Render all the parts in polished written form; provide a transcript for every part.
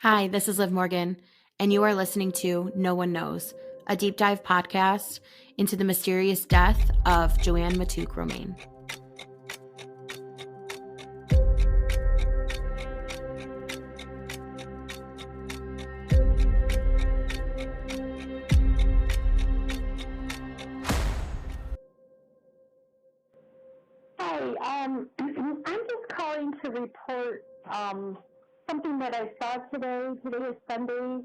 Hi, this is Liv Morgan, and you are listening to No One Knows, a deep dive podcast into the mysterious death of Joann Matouk Romains. Hi, I'm just calling to report something that I saw today. Today is Sunday.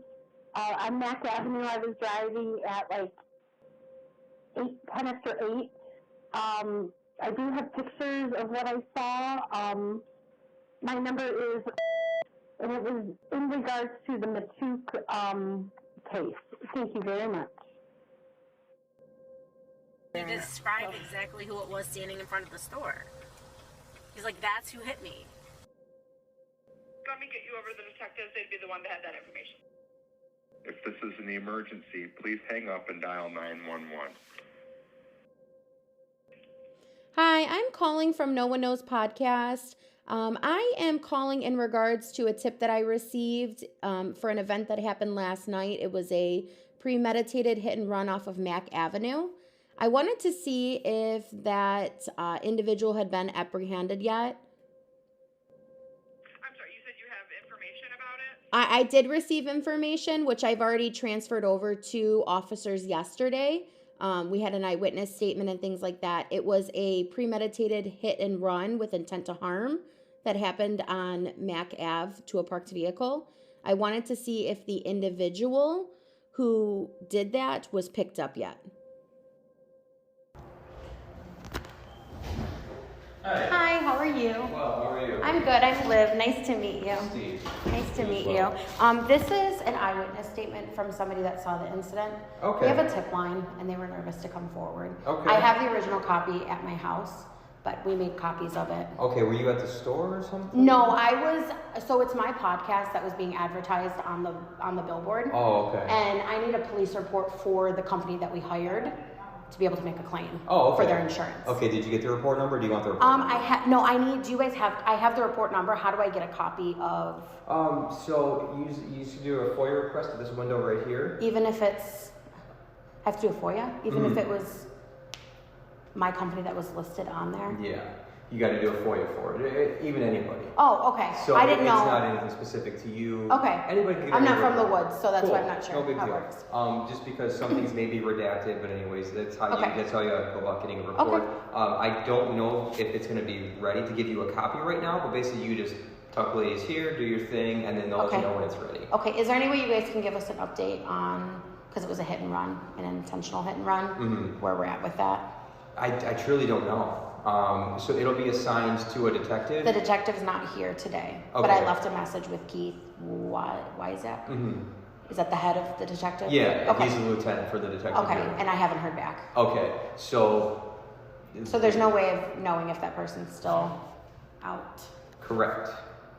On Mack Avenue, I was driving at like 10 after 8. I do have pictures of what I saw. My number is, and it was in regards to the Matouk case. Thank you very much. He described exactly who it was standing in front of the store. He's like, that's who hit me. Let me get you over to the detectives. They'd be the one that had that information. If this is an emergency, please hang up and dial 911. Hi, I'm calling from No One Knows podcast. I am calling in regards to a tip that I received for an event that happened last night. It was a premeditated hit and run off of Mack Avenue. I wanted to see if that individual had been apprehended yet. I'm sorry, you said you have information about it? I did receive information, which I've already transferred over to officers yesterday. We had an eyewitness statement and things like that. It was a premeditated hit and run with intent to harm that happened on Mack Ave to a parked vehicle. I wanted to see if the individual who did that was picked up yet. Hi, how are you? Well, how are you? I'm good. I'm Liv. Nice to meet you. Steve. Nice to meet you. This is an eyewitness statement from somebody that saw the incident. Okay. We have a tip line, and they were nervous to come forward. Okay. I have the original copy at my house, but we made copies of it. Okay, were you at the store or something? No, I was. So it's my podcast that was being advertised on the billboard. Oh, okay. And I need a police report for the company that we hired to be able to make a claim Oh, okay. for their insurance. Okay, did you get the report number? Do you want the report number? I have the report number. How do I get a copy of? So you should do a FOIA request at this window right here. Even if it's, I have to do a FOIA? Even if it was my company that was listed on there? Yeah, you got to do a FOIA for it, even anybody. Oh, okay. So I didn't know. It's not anything specific to you. Okay. Anybody can get I'm not a from the report. woods, so that's Cool. why I'm not sure No big how it deal. works. Just because some things may be redacted, but anyways, that's how Okay. you go about getting a report. Okay. I don't know if it's going to be ready to give you a copy right now, but basically you just talk ladies here, do your thing, and then they'll let you Okay. know when it's ready. Okay, is there any way you guys can give us an update on, because it was a hit and run, an intentional hit and run, where we're at with that? I truly don't know. So it'll be assigned to a detective. The detective's not here today, but I Okay. left a message with Keith. Why is that? Is that the head of the detective? Yeah, Okay. he's the lieutenant for the detective. Okay, here. and I haven't heard back. Okay, so So there's no way of knowing if that person's still out. correct.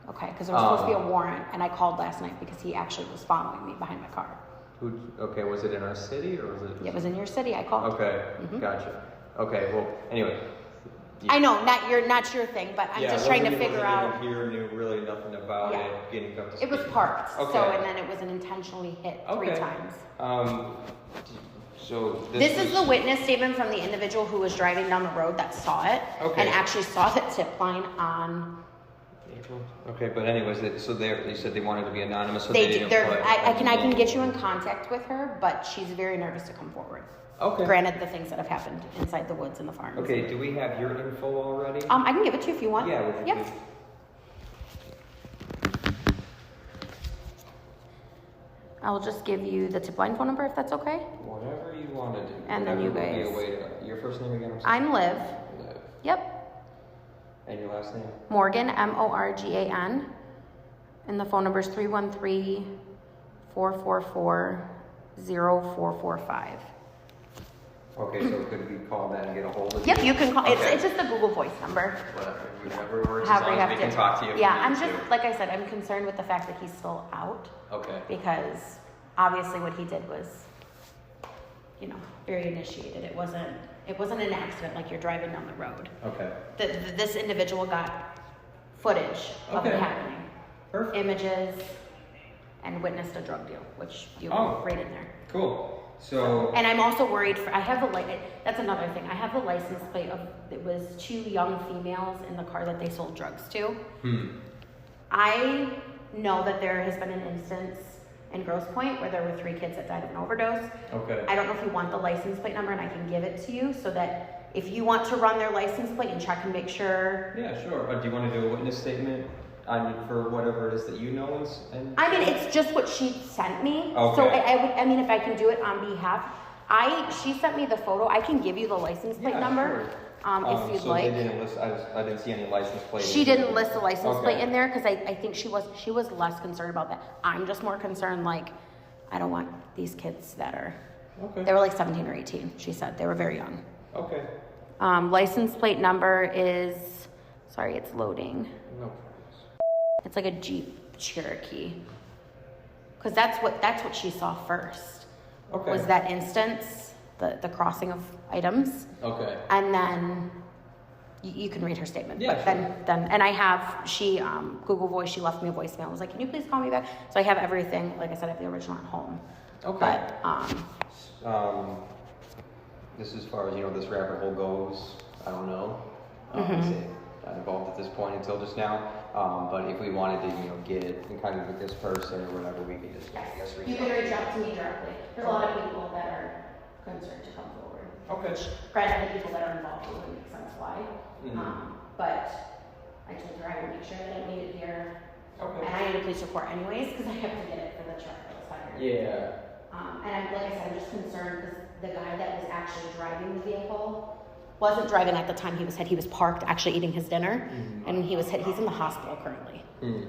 Okay, because there was supposed to be a warrant, and I called last night because he actually was following me behind my car. Okay, was it in our city or was it? It was in your city. I called. Okay, gotcha. Okay, well, anyway. I know, not your thing, but I'm just trying to figure out. Here, knew really nothing about Yeah. it. Getting up to It was speed. parked, Okay. so and then it was an intentionally hit 3 Okay. times. So This is the witness statement from the individual who was driving down the road that saw it Okay. and actually saw the tip line on. Okay, but anyways, they said they wanted to be anonymous, so They they do. didn't put I can any get you in names. contact with her, but she's very nervous to come forward. Okay. Granted, the things that have happened inside the woods and the farms. Okay, do we have your info already? I can give it to you if you want. Yeah, would you Yep. please? I'll just give you the tip line phone number if that's okay. Whatever you want to do. And then you Whatever would be a guys- way to- your first name again? I'm Liv. Liv. Yep. And your last name? Morgan, Morgan. And the phone number is 313-444-0445. Okay, so could we call that and get a hold of Yep, you can call. Okay. It's just a Google Voice number. Whatever works, as However long you as have we can to. talk to you. if Yeah, we I'm need just, to. like I said, I'm concerned with the fact that he's still out Okay. because obviously what he did was, very initiated. It wasn't an accident like you're driving down the road. Okay. This individual got footage of it Okay. happening. Perfect. Images, and witnessed a drug deal, which you Oh. right in there. Cool. So, And I'm also worried for, I have the, that's another thing. I have the license plate of, it was 2 young females in the car that they sold drugs to. I know that there has been an instance in Grosse Pointe where there were 3 kids that died of an overdose. okay. I don't know if you want the license plate number, and I can give it to you so that if you want to run their license plate and check and make sure. Yeah, sure. Do you want to do a witness statement for whatever it is that you know? I mean, it's just what she sent me. Okay. So I mean, if I can do it on behalf, she sent me the photo. I can give you the license plate number. Sure. If you'd so like. They didn't list, I didn't see any license plate. She didn't list the license Okay. plate in there because I think she was less concerned about that. I'm just more concerned, like, I don't want these kids that are, they were like 17 or 18, she said. They were very young. Okay. License plate number is, sorry, it's loading. No. It's like a Jeep Cherokee. Because that's what she saw first. Okay. Was that instance, the crossing of items. Okay. And then you can read her statement. Yeah, but sure. then and I have, Google Voice, she left me a voicemail. I was like, can you please call me back? So I have everything, like I said, I have the original at home. Okay. But, this as far as, this rabbit hole goes, I don't know. Not involved at this point until just now. But if we wanted to, get in kind of with this person or whatever, we could just, I guess, you can reach out to me directly. There's a lot of people that are concerned to come forward. Okay. Granted, the people that are involved, it wouldn't make sense why. But I told her I would make sure that I made it here. Okay. And I need a police report anyways, because I have to get it for the truck that was fired. Yeah. And like I said, I'm just concerned because the guy that was actually driving the vehicle wasn't driving at the time he was hit. He was parked actually eating his dinner, and he was hit. He's in the hospital currently.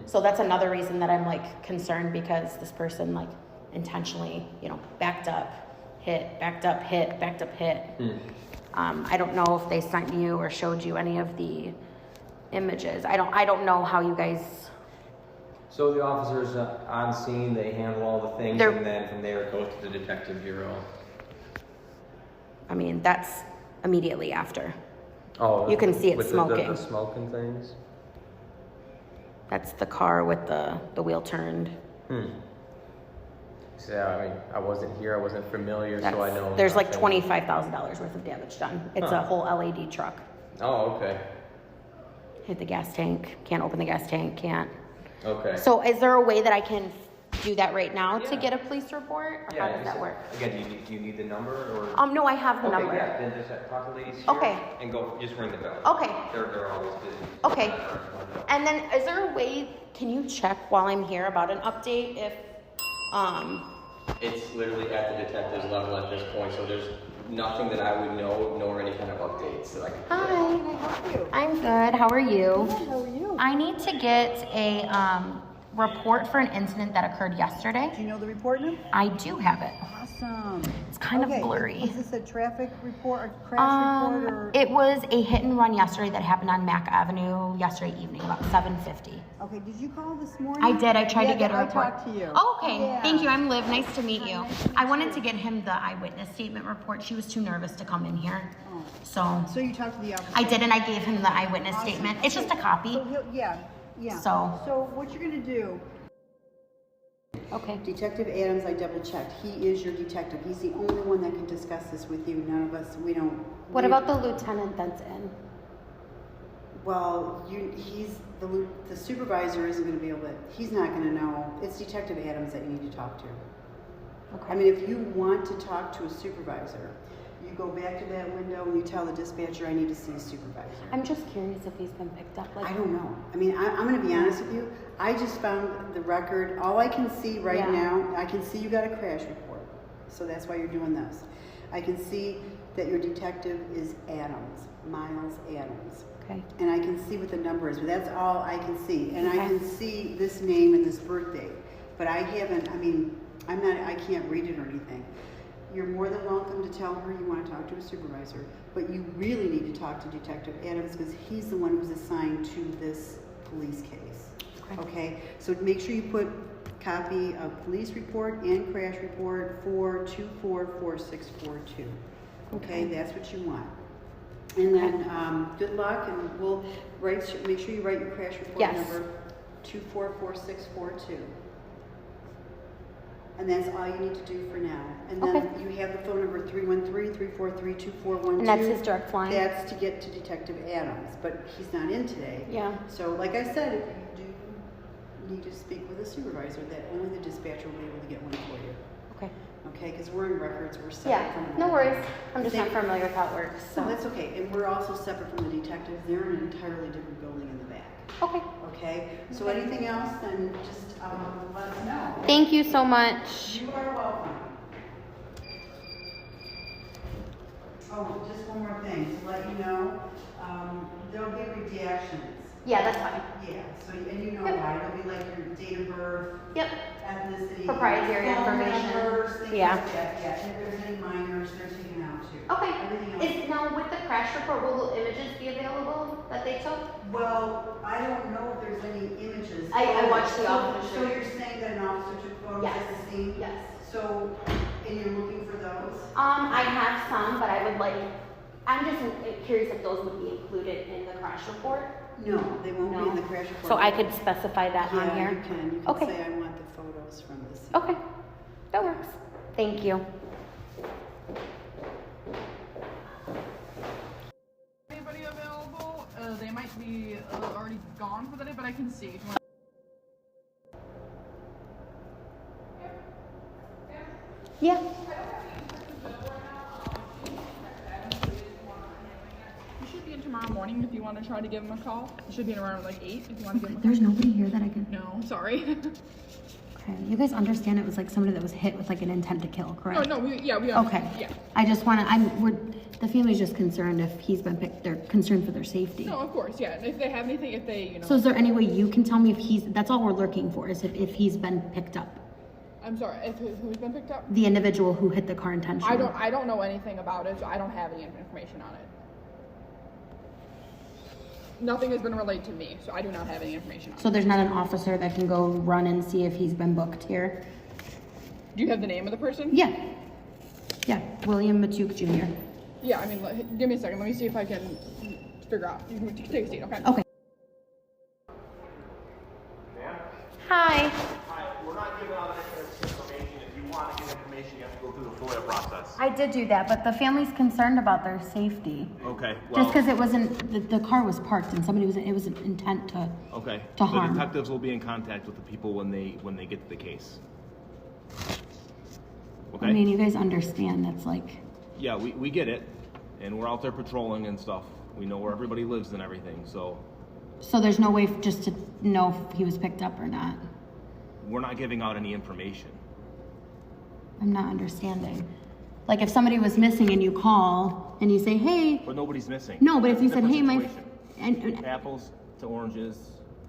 So that's another reason that I'm like concerned, because this person like intentionally, backed up, hit, backed up, hit, backed up, hit. I don't know if they sent you or showed you any of the images. I don't know how you guys. So the officers on scene, they handle all the things, and then from there it goes to the detective bureau. I mean, that's immediately after. Oh, You can see it with smoking. The smoking things. That's the car with the wheel turned. So, I mean, I wasn't here, I wasn't familiar, so I know. There's like nothing. $25,000 worth of damage done. It's a whole LED truck. Oh, okay. Hit the gas tank. Can't open the gas tank. Can't. Okay. So is there a way that I can do that right now to Yeah. get a police report? Or how does that work? Again, do you need the number or? No, I have the Okay, number. yeah, then just talk to ladies here. Okay. And go, just ring the bell. Okay. They're always busy. Okay. And then is there a way, can you check while I'm here about an update if, It's literally at the detective's level at this point, so there's nothing that I would know, nor any kind of updates that I can. Hi. Can I help you? I'm good. How are you? Good, how are you? I need to get a report for an incident that occurred yesterday. Do you know the report number? I do have it. Awesome. It's kind Okay, of blurry. Was this a traffic report or crash report or? It was a hit and run yesterday that happened on Mack Avenue yesterday evening, about 7:50. Okay, did you call this morning? I did. I tried to get a I report. talked to you. Oh, okay. Yeah. Thank you. I'm Liv. Nice to meet you. I wanted to get him the eyewitness statement report. She was too nervous to come in here. Oh. So So you talked to the officer? I did, and I gave him the eyewitness Awesome. statement. It's just a copy. So yeah. So- what you're gonna do? Okay. Detective Adams, I double checked. He is your detective. He's the only one that can discuss this with you. None of us. We don't. What about the lieutenant that's in? Well, he's the supervisor isn't going to be able to. He's not going to know. It's Detective Adams that you need to talk to. Okay. I mean, if you want to talk to a supervisor, you go back to that window and you tell the dispatcher, I need to see a supervisor. I'm just curious if he's been picked up. I don't know. I mean, I'm going to be honest with you. I just found the record. All I can see right now, I can see you got a crash report. So that's why you're doing this. I can see that your detective is Adams, Miles Adams. Okay. And I can see what the number is, but that's all I can see. And I Okay. can see this name and this birthday. But I haven't, I can't read it or anything. You're more than welcome to tell her you want to talk to a supervisor, but you really need to talk to Detective Adams because he's the one who's assigned to this police case. Okay? So make sure you put copy of police report and crash report for 244642. Okay? That's what you want. And then good luck, and we'll make sure you write your crash report Yes. number 244642. And that's all you need to do for now. And then Okay. you have the phone number 313-343-2412. And that's his direct line? That's to get to Detective Adams, but he's not in today. Yeah. So like I said, if you do need to speak with a supervisor, that only the dispatcher will be able to get one for you. Okay. Okay, because we're in records, we're separate Yeah, from no them. worries. I'm just not They- familiar with how it works, So so. that's okay, and we're also separate from the detectives. They're in an entirely different building in the back. Okay. Okay, so anything else, then just let us know. Thank you so much. You are welcome. Oh, just one more thing to let you know, there'll be redactions. Yeah, that's fine. Yeah, so, and you know Yep. why, it'll be like your date of birth, Yep. ethnicity. Proprietary phone information. numbers, things Yeah. like that, yeah, and if there's any minors, they're taken out too. Okay. Everything else. Is now with the crash report, will the images be available that they took? Well, I don't know if there's any images. I watched the So- officer. So you're saying that an officer took photos Yes. at the scene? Yes. So, and you're looking for those? I have some, but I would like, I'm just curious if those would be included in the crash report. No, they won't be No. in the crash report. So I could specify that on Yeah, here? you can Okay. say I want the photos from the scene. Okay, that works. Thank you. Anybody available? They might be already gone for the day, but I can see. If you want. Yeah. He should be in tomorrow morning if you want to try to give him a call. He should be in around like 8 if you want to give him a call. There's nobody here that I can. No, sorry. Okay, you guys understand it was like somebody that was hit with like an intent to kill, correct? no, we Okay. Yeah. I just want to. The family's just concerned if he's been picked. They're concerned for their safety. No, of course, yeah. And if they have anything, if they, So is there any way you can tell me if he's? That's all we're looking for is if he's been picked up. I'm sorry, if who's been picked up? The individual who hit the car intentionally. I don't know anything about it, so I don't have any information on it. Nothing has been relayed to me, so I do not have any information on So there's not an officer that can go run and see if he's been booked here? it. Do you have the name of the person? Yeah. Yeah, William Matouk Jr. Yeah, I mean, give me a second. Let me see if I can figure out. You can take a seat, okay? Okay. Hi. Hi, we're not giving out this information. If you want to get information, you have to go through the FOIA process. I did do that, but the family's concerned about their safety. Okay, Just well, because it wasn't, the car was parked and it was an intent to. okay. to harm. The detectives will be in contact with the people when they get to the case. Okay? I mean, you guys understand that's like. Yeah, we get it, and we're out there patrolling and stuff. We know where everybody lives and everything, so So there's no way just to know if he was picked up or not. we're not giving out any information. I'm not understanding. Like if somebody was missing and you call and you say, hey, But nobody's missing. no, but if you said, Different hey, my, situation. and Apples to oranges,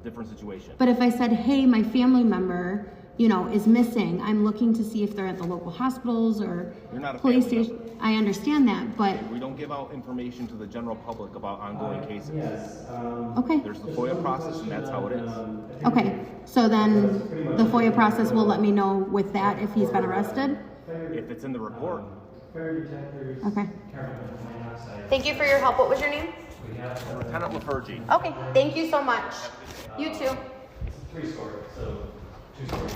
different situation. but if I said, hey, my family member, is missing, I'm looking to see if they're at the local hospitals or You're not a police family station. I understand that, but We don't give out information to the general public about ongoing cases. Yes. okay. There's the FOIA process, and that's how it is. Okay, so then the FOIA process will let me know with that if he's been arrested? If it's in the report, Fire detectors. Okay. Carbon monoxide. Thank you for your help. What was your name? We have Lieutenant Lafergie. Okay, thank you so much. You too. it's 3-story, so 2 stories.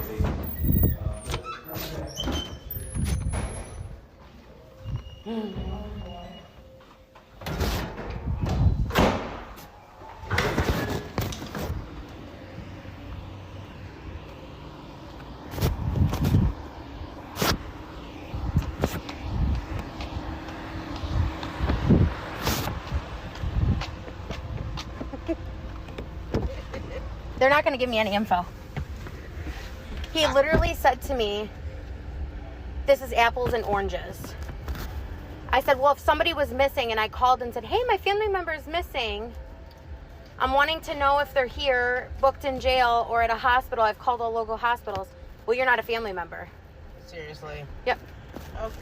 They're not going to give me any info. He literally said to me, this is apples and oranges. I said, well, if somebody was missing and I called and said, hey, my family member is missing. I'm wanting to know if they're here, booked in jail or at a hospital. I've called all local hospitals. Well, you're not a family member. Seriously? Yep. Okay.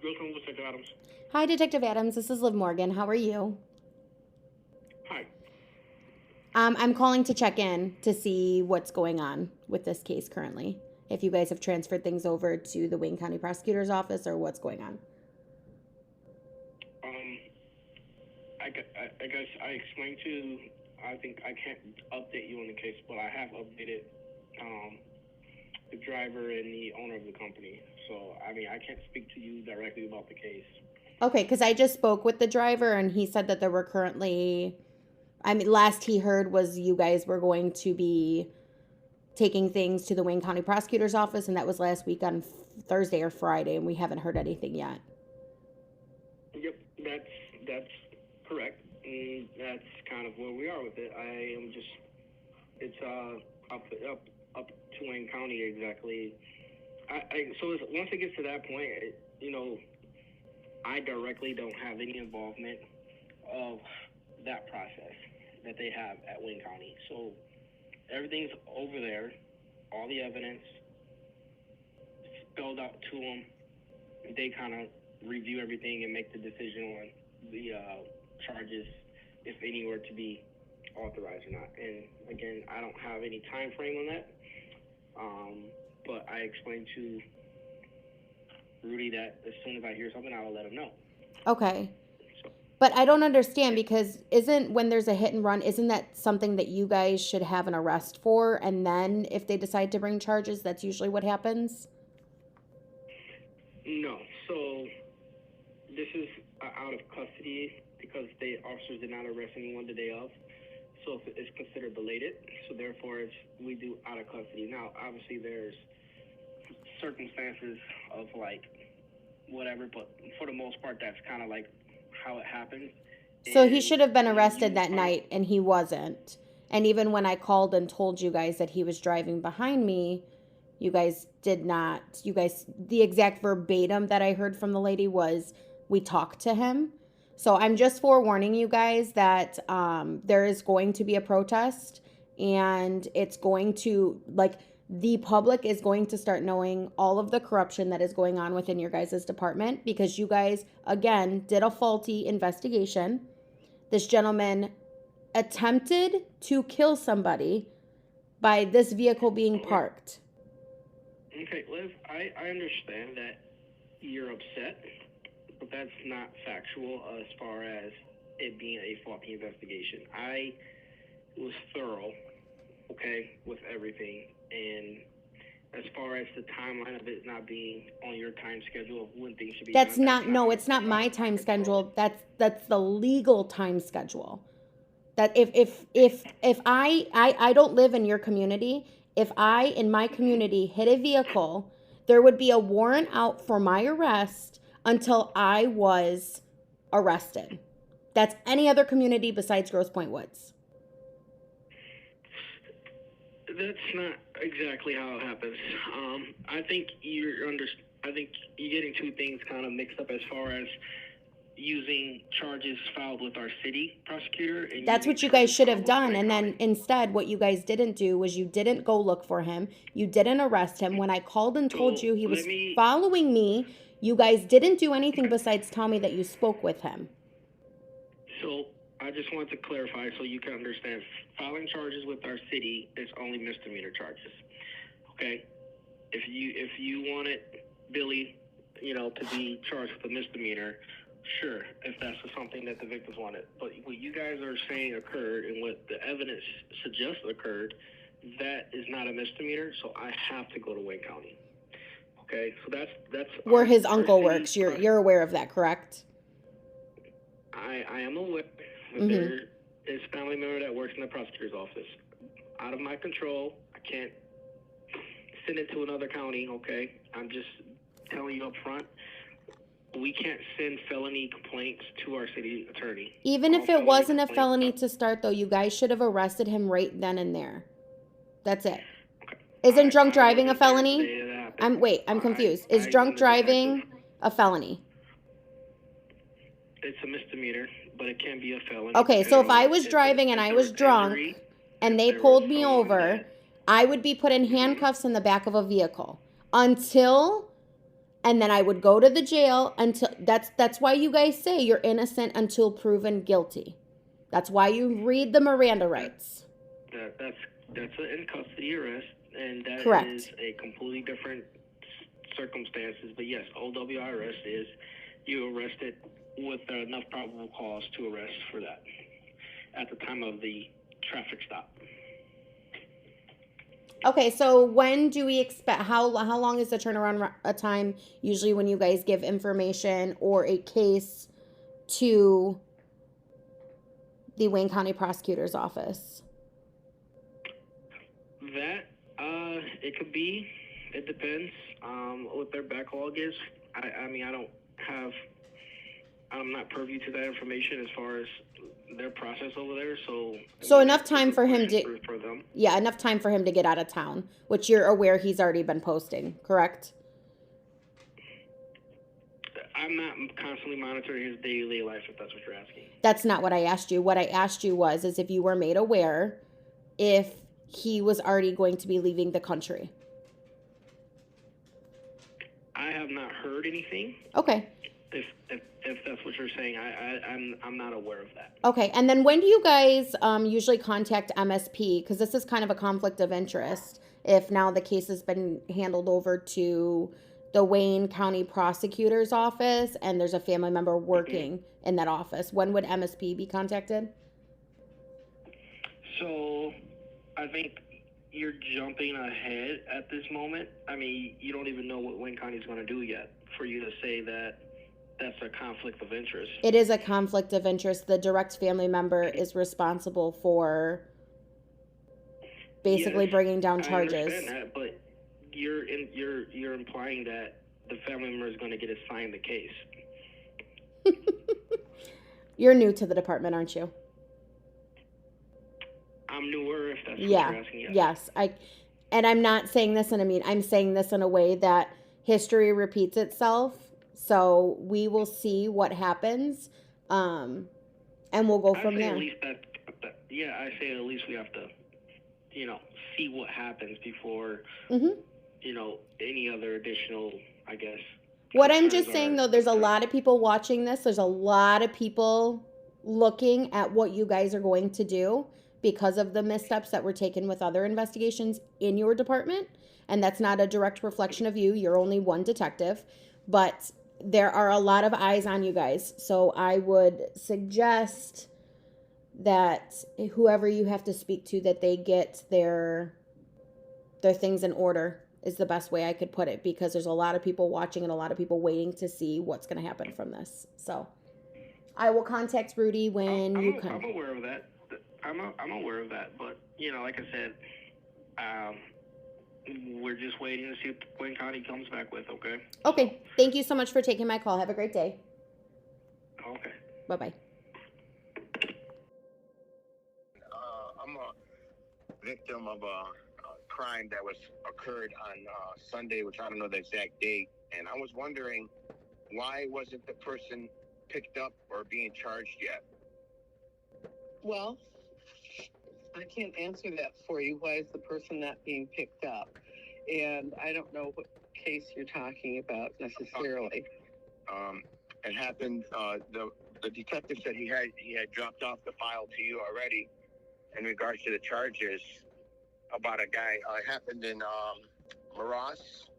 Detective Adams. Hi, Detective Adams. This is Liv Morgan. How are you? Hi. I'm calling to check in to see what's going on with this case currently. If you guys have transferred things over to the Wayne County Prosecutor's Office or what's going on. I guess I explained to I think I can't update you on the case, but I have updated the driver and the owner of the company. So, I mean, I can't speak to you directly about the case. Okay, because I just spoke with the driver and he said that there were currently, I mean, last he heard was you guys were going to be taking things to the Wayne County Prosecutor's office, and that was last week on Thursday or Friday, and we haven't heard anything yet. Yep, that's correct. And that's kind of where we are with it. I am just, it's up to Wayne County exactly. Once it gets to that point, you know, I directly don't have any involvement of that process that they have at Wayne County. So everything's over there, all the evidence spelled out to them. They kind of review everything and make the decision on the charges, if any were to be authorized or not. And again, I don't have any time frame on that. But I explained to Rudy that as soon as I hear something, I will let him know. Okay. But I don't understand, because when there's a hit and run, isn't that something that you guys should have an arrest for? And then if they decide to bring charges, that's usually what happens? No. So this is out of custody because the officers did not arrest anyone the day of. So it's considered belated. So therefore, we do out of custody. Now, obviously, there's circumstances of like whatever, but for the most part, that's kind of like how it happens. So he should have been arrested that night, and he wasn't. And even when I called and told you guys that he was driving behind me, you guys did not. The exact verbatim that I heard from the lady was, we talked to him. So I'm just forewarning you guys that there is going to be a protest, and it's going to, like, the public is going to start knowing all of the corruption that is going on within your guys' department, because you guys, again, did a faulty investigation. This gentleman attempted to kill somebody by this vehicle being parked. Okay, Liz, I understand that you're upset, but that's not factual as far as it being a faulty investigation. I was thorough, okay, with everything. And as far as the timeline of it not being on your time schedule of when things should be That's done, not, no, it's not my time schedule. That's the legal time schedule. That if I don't live in your community, if I, in my community, hit a vehicle, there would be a warrant out for my arrest until I was arrested. That's any other community besides Grosse Pointe Woods. That's not exactly how it happens. I think you're getting two things kind of mixed up as far as using charges filed with our city prosecutor. And that's what you guys should have done. And then instead, what you guys didn't do was you didn't go look for him. You didn't arrest him. When I called and told you he was following me, you guys didn't do anything besides tell me that you spoke with him. So I just want to clarify so you can understand. Filing charges with our city is only misdemeanor charges. Okay? If you wanted Billy, to be charged with a misdemeanor, sure, if that's something that the victims wanted. But what you guys are saying occurred and what the evidence suggests occurred, that is not a misdemeanor, so I have to go to Wayne County. Okay? So that's where his uncle works. You're aware of that, correct? I am aware that there is a family member that works in the prosecutor's office. Out of my control. I can't send it to another county, okay? I'm just telling you up front. We can't send felony complaints to our city attorney. Even if it wasn't a felony to start, though, you guys should have arrested him right then and there. That's it. Okay. Isn't drunk driving a felony? I'm confused. Is drunk driving a felony? It's a misdemeanor, but it can be a felony. Okay, so if I was driving and I was drunk and they pulled me over, I would be put in handcuffs in the back of a vehicle and then I would go to the jail until, that's why you guys say you're innocent until proven guilty. That's why you read the Miranda rights. That's an in custody arrest, and that Correct. Is a completely different circumstances. But yes, OWI arrest is you arrested with enough probable cause to arrest for that at the time of the traffic stop. Okay, so when do we expect, how long is the turnaround time usually when you guys give information or a case to the Wayne County Prosecutor's Office? That, it could be. It depends what their backlog is. I mean, I'm not privy to that information as far as their process over there, so Enough time for him to, for them. yeah, enough time for him to get out of town, which you're aware he's already been posting, correct? I'm not constantly monitoring his daily life, if that's what you're asking. That's not what I asked you. What I asked you was if you were made aware if he was already going to be leaving the country. I have not heard anything. Okay. If that's what you're saying, I'm not aware of that. Okay, and then when do you guys usually contact MSP? Because this is kind of a conflict of interest. If now the case has been handled over to the Wayne County Prosecutor's Office and there's a family member working in that office, when would MSP be contacted? So, I think you're jumping ahead at this moment. I mean, you don't even know what Wayne County is going to do yet for you to say that that's a conflict of interest. It is a conflict of interest. The direct family member is responsible for basically bringing down charges. I understand that, but you're implying that the family member is going to get assigned the case. You're new to the department, aren't you? I'm newer, if that's what Yeah. you're asking. Yes. And I'm not saying this I'm saying this in a way that history repeats itself. So we will see what happens, and we'll go from there. At least I say at least we have to, see what happens before, any other additional, I guess. What I'm just saying, though, there's a lot of people watching this. There's a lot of people looking at what you guys are going to do because of the missteps that were taken with other investigations in your department. And that's not a direct reflection of you. You're only one detective. But there are a lot of eyes on you guys. So I would suggest that whoever you have to speak to, that they get their things in order is the best way I could put it, because there's a lot of people watching and a lot of people waiting to see what's going to happen from this. So I will contact Rudy when you come. I'm aware of that. I'm aware of that. But, like I said, we're just waiting to see what Wayne County comes back with, okay? Okay. Thank you so much for taking my call. Have a great day. Okay. Bye-bye. I'm a victim of a crime that was occurred on Sunday, which I don't know the exact date. And I was wondering, why wasn't the person picked up or being charged yet? Well, I can't answer that for you. Why is the person not being picked up? And I don't know what case you're talking about necessarily. It happened. The detective said he had dropped off the file to you already in regards to the charges about a guy. It happened in Ross.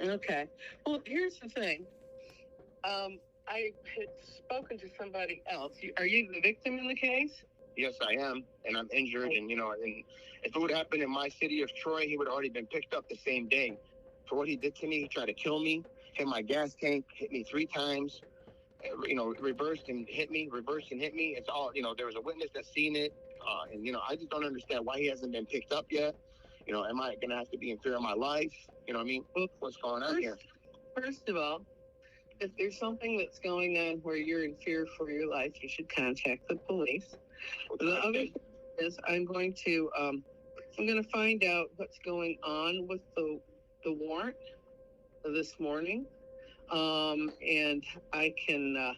Okay. Well, here's the thing. I had spoken to somebody else. Are you the victim in the case? Yes, I am, and I'm injured. And and if it would happen in my city of Troy, he would have already been picked up the same day. For what he did to me, he tried to kill me, hit my gas tank, hit me 3 times. Reversed and hit me, reversed and hit me. It's all, there was a witness that's seen it. And I just don't understand why he hasn't been picked up yet. Am I going to have to be in fear of my life? You know what I mean? What's going on here? First of all, if there's something that's going on where you're in fear for your life, you should contact the police. The other thing is I'm going to find out what's going on with the warrant this morning. And I can,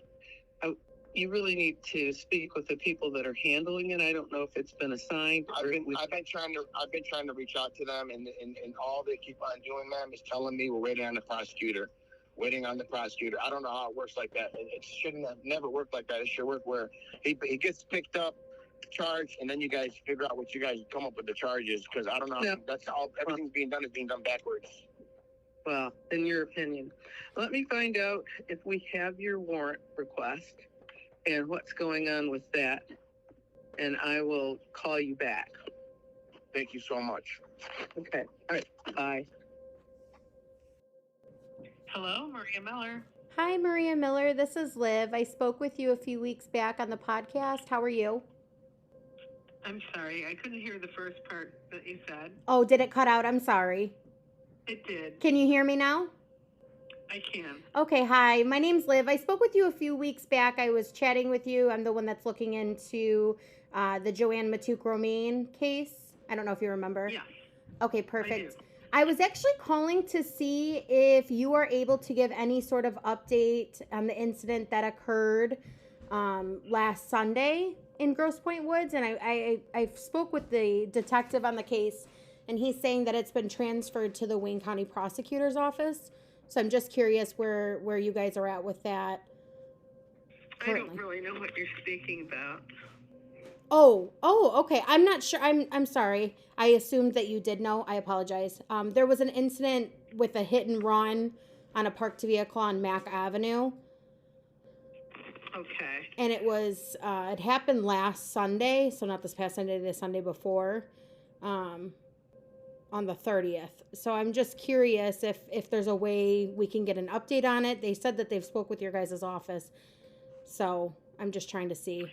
you really need to speak with the people that are handling it. I don't know if it's been assigned. I've been trying to reach out to them, and all they keep on doing, ma'am, is telling me we're waiting on the prosecutor. I don't know how it works like that. It shouldn't have never worked like that. It should work where he gets picked up, charged, and then you guys figure out what you guys come up with the charges. Because I don't know. Yeah. That's all. Everything's being done backwards. Well, in your opinion, let me find out if we have your warrant request and what's going on with that. and I will call you back. Thank you so much. Okay. All right. Bye. Hello, Maria Miller. Hi, Maria Miller. This is Liv. I spoke with you a few weeks back on the podcast. How are you? I'm sorry, I couldn't hear the first part that you said. Oh, did it cut out? I'm sorry. It did. Can you hear me now? I can. Okay, hi. My name's Liv. I spoke with you a few weeks back. I was chatting with you. I'm the one that's looking into the Joann Matouk Romains case. I don't know if you remember. Yes. Okay, perfect. I was actually calling to see if you are able to give any sort of update on the incident that occurred last Sunday in Grosse Pointe Woods. And I spoke with the detective on the case, and he's saying that it's been transferred to the Wayne County Prosecutor's office. So I'm just curious where you guys are at with that currently. I don't really know what you're speaking about. Oh, okay. I'm not sure. I'm sorry. I assumed that you did know. I apologize. There was an incident with a hit and run on a parked vehicle on Mack Avenue. Okay. And it was, it happened last Sunday. So not this past Sunday, the Sunday before, on the 30th. So I'm just curious if there's a way we can get an update on it. They said that they've spoke with your guys' office. So I'm just trying to see.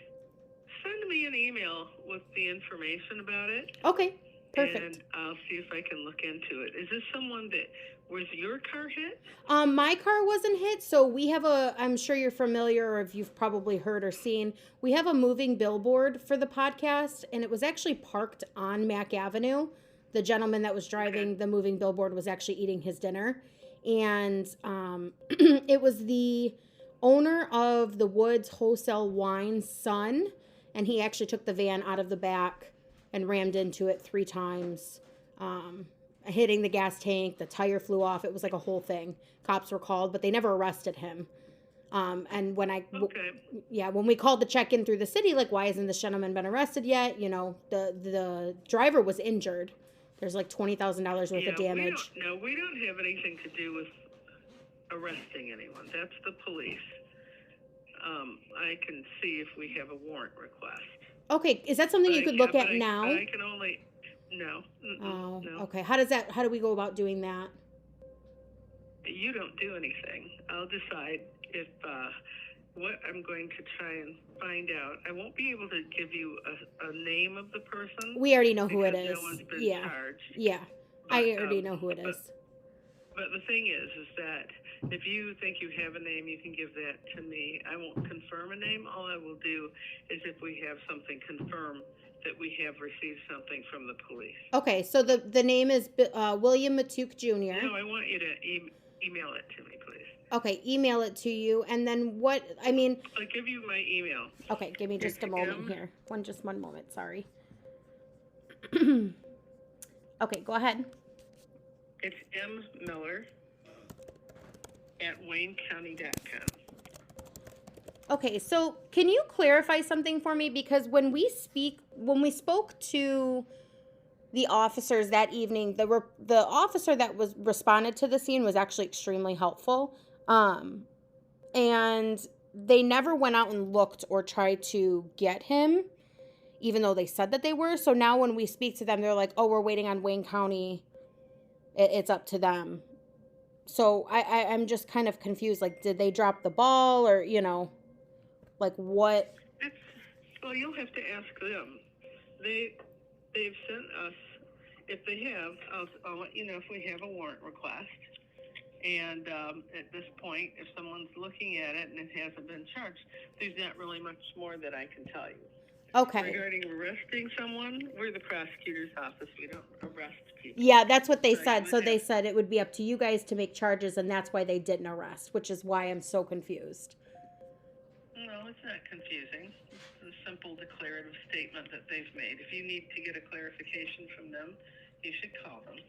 Send me an email with the information about it. Okay, perfect. And I'll see if I can look into it. Is this someone that, was your car hit? My car wasn't hit, so we have I'm sure you're familiar, or if you've probably heard or seen, we have a moving billboard for the podcast, and it was actually parked on Mack Avenue. The gentleman that was driving the moving billboard was actually eating his dinner, and it was the owner of the Woods Wholesale Wine's son, and he actually took the van out of the back and rammed into it 3 times, hitting the gas tank. The tire flew off. It was like a whole thing. Cops were called, but they never arrested him. And when when we called the check-in through the city, like, why hasn't this gentleman been arrested yet? You know, the driver was injured. There's like $20,000 worth of damage. We don't have anything to do with arresting anyone. That's the police. I can see if we have a warrant request. Okay, is that something you could look at now? I can only, no. Oh, no. okay. How do we go about doing that? You don't do anything. I'll decide if what I'm going to try and find out. I won't be able to give you a name of the person. We already know who it is. No one's been charged. Yeah. But, I already know who it is. But the thing is that if you think you have a name, you can give that to me. I won't confirm a name. All I will do is, if we have something, confirm that we have received something from the police. Okay, so the name is William Matouk Jr. No, I want you to email it to me, please. Okay, email it to you, and then I'll give you my email. Okay, give me just a moment here. Just one moment, sorry. Okay, go ahead. It's mmiller@waynecounty.com. Okay, so can you clarify something for me? Because when we spoke to the officers that evening, the officer that was responded to the scene was actually extremely helpful. And they never went out and looked or tried to get him, even though they said that they were. So now when we speak to them, they're like, oh, we're waiting on Wayne County. It's up to them. So I'm just kind of confused. Like, did they drop the ball, or, like what? Well, you'll have to ask them. They've sent us, if they have, I'll let you know if we have a warrant request. And at this point, if someone's looking at it and it hasn't been charged, there's not really much more that I can tell you. Okay. Regarding arresting someone, we're the prosecutor's office. We don't arrest people. Yeah, that's what they said. So they said it would be up to you guys to make charges, and that's why they didn't arrest, which is why I'm so confused. No, it's not confusing. It's a simple declarative statement that they've made. If you need to get a clarification from them, you should call them.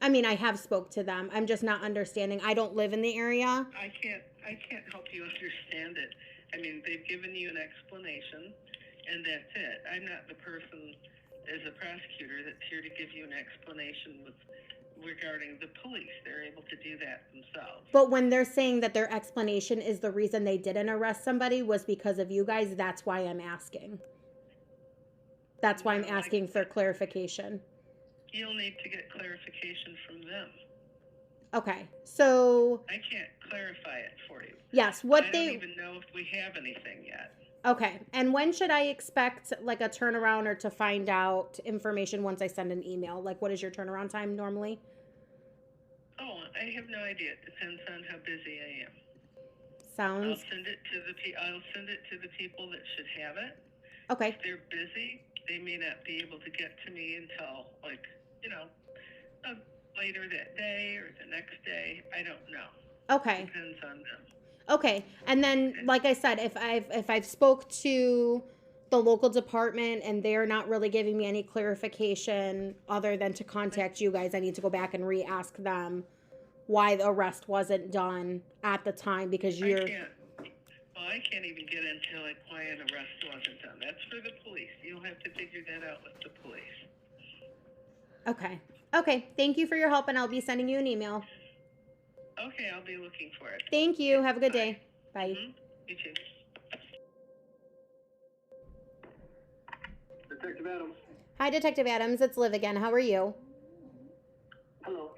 I mean, I have spoke to them. I'm just not understanding. I don't live in the area. I can't help you understand it. I mean, they've given you an explanation, and that's it. I'm not the person as a prosecutor that's here to give you an explanation regarding the police. They're able to do that themselves. But when they're saying that their explanation is the reason they didn't arrest somebody was because of you guys, that's why I'm asking. That's why I'm asking for clarification. You'll need to get clarification from them. Okay, so I can't clarify it for you. yes, I what don't they even know if we have anything yet. okay, and when should I expect like a turnaround or to find out information once I send an email? Like, what is your turnaround time normally? Oh, I have no idea. It depends on how busy I am. Sounds I'll send it to the people that should have it. okay. If they're busy, they may not be able to get to me until later that day or the next day. I don't know. Okay. Depends on them. Okay, and then like I said, if I've spoke to the local department and they're not really giving me any clarification other than to contact you guys, I need to go back and re-ask them why the arrest wasn't done at the time because you're. I can't even get into like why an arrest wasn't done. That's for the police. You'll have to figure that out with the police. Okay. Okay. Thank you for your help, and I'll be sending you an email. Okay, I'll be looking for it. Thank you. Have a good day. Bye. Mm-hmm. You too. Detective Adams. Hi, Detective Adams. It's Liv again. How are you? Hello.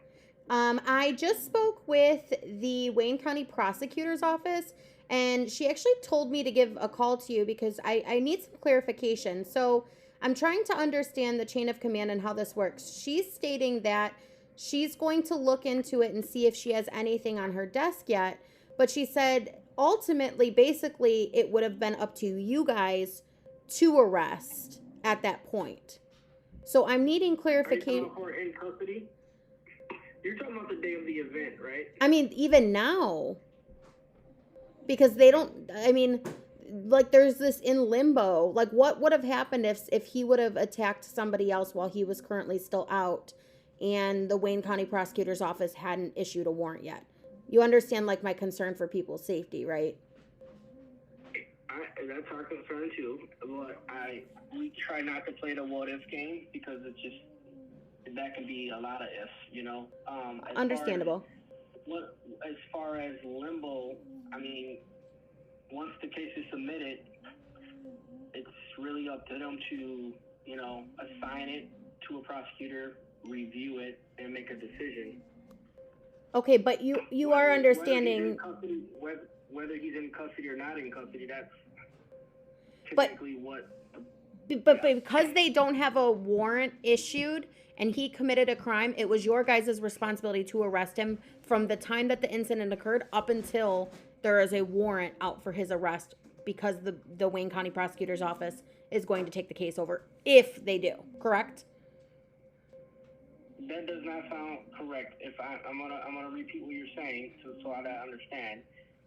I just spoke with the Wayne County Prosecutor's Office, and she actually told me to give a call to you because I need some clarification. So I'm trying to understand the chain of command and how this works. She's stating that she's going to look into it and see if she has anything on her desk yet. But she said, ultimately, basically, it would have been up to you guys to arrest at that point. So I'm needing clarification. Are you talking about in custody? You're talking about the day of the event, right? I mean, even now. Because they don't, I mean, like there's this in limbo. Like what would have happened if he would have attacked somebody else while he was currently still out and the Wayne County Prosecutor's Office hadn't issued a warrant yet? You understand like my concern for people's safety, right? That's our concern too. But we try not to play the what if game because it's just that can be a lot of ifs, you know. Understandable. As far as limbo, I mean, once the case is submitted, it's really up to them to, you know, assign it to a prosecutor, review it, and make a decision. Okay, but you are understanding. Whether he's in custody or not in custody, that's typically what. But because they don't have a warrant issued and he committed a crime, it was your guys' responsibility to arrest him from the time that the incident occurred up until there is a warrant out for his arrest because the Wayne County Prosecutor's Office is going to take the case over if they do, correct? That does not sound correct. If I'm gonna repeat what you're saying so I understand.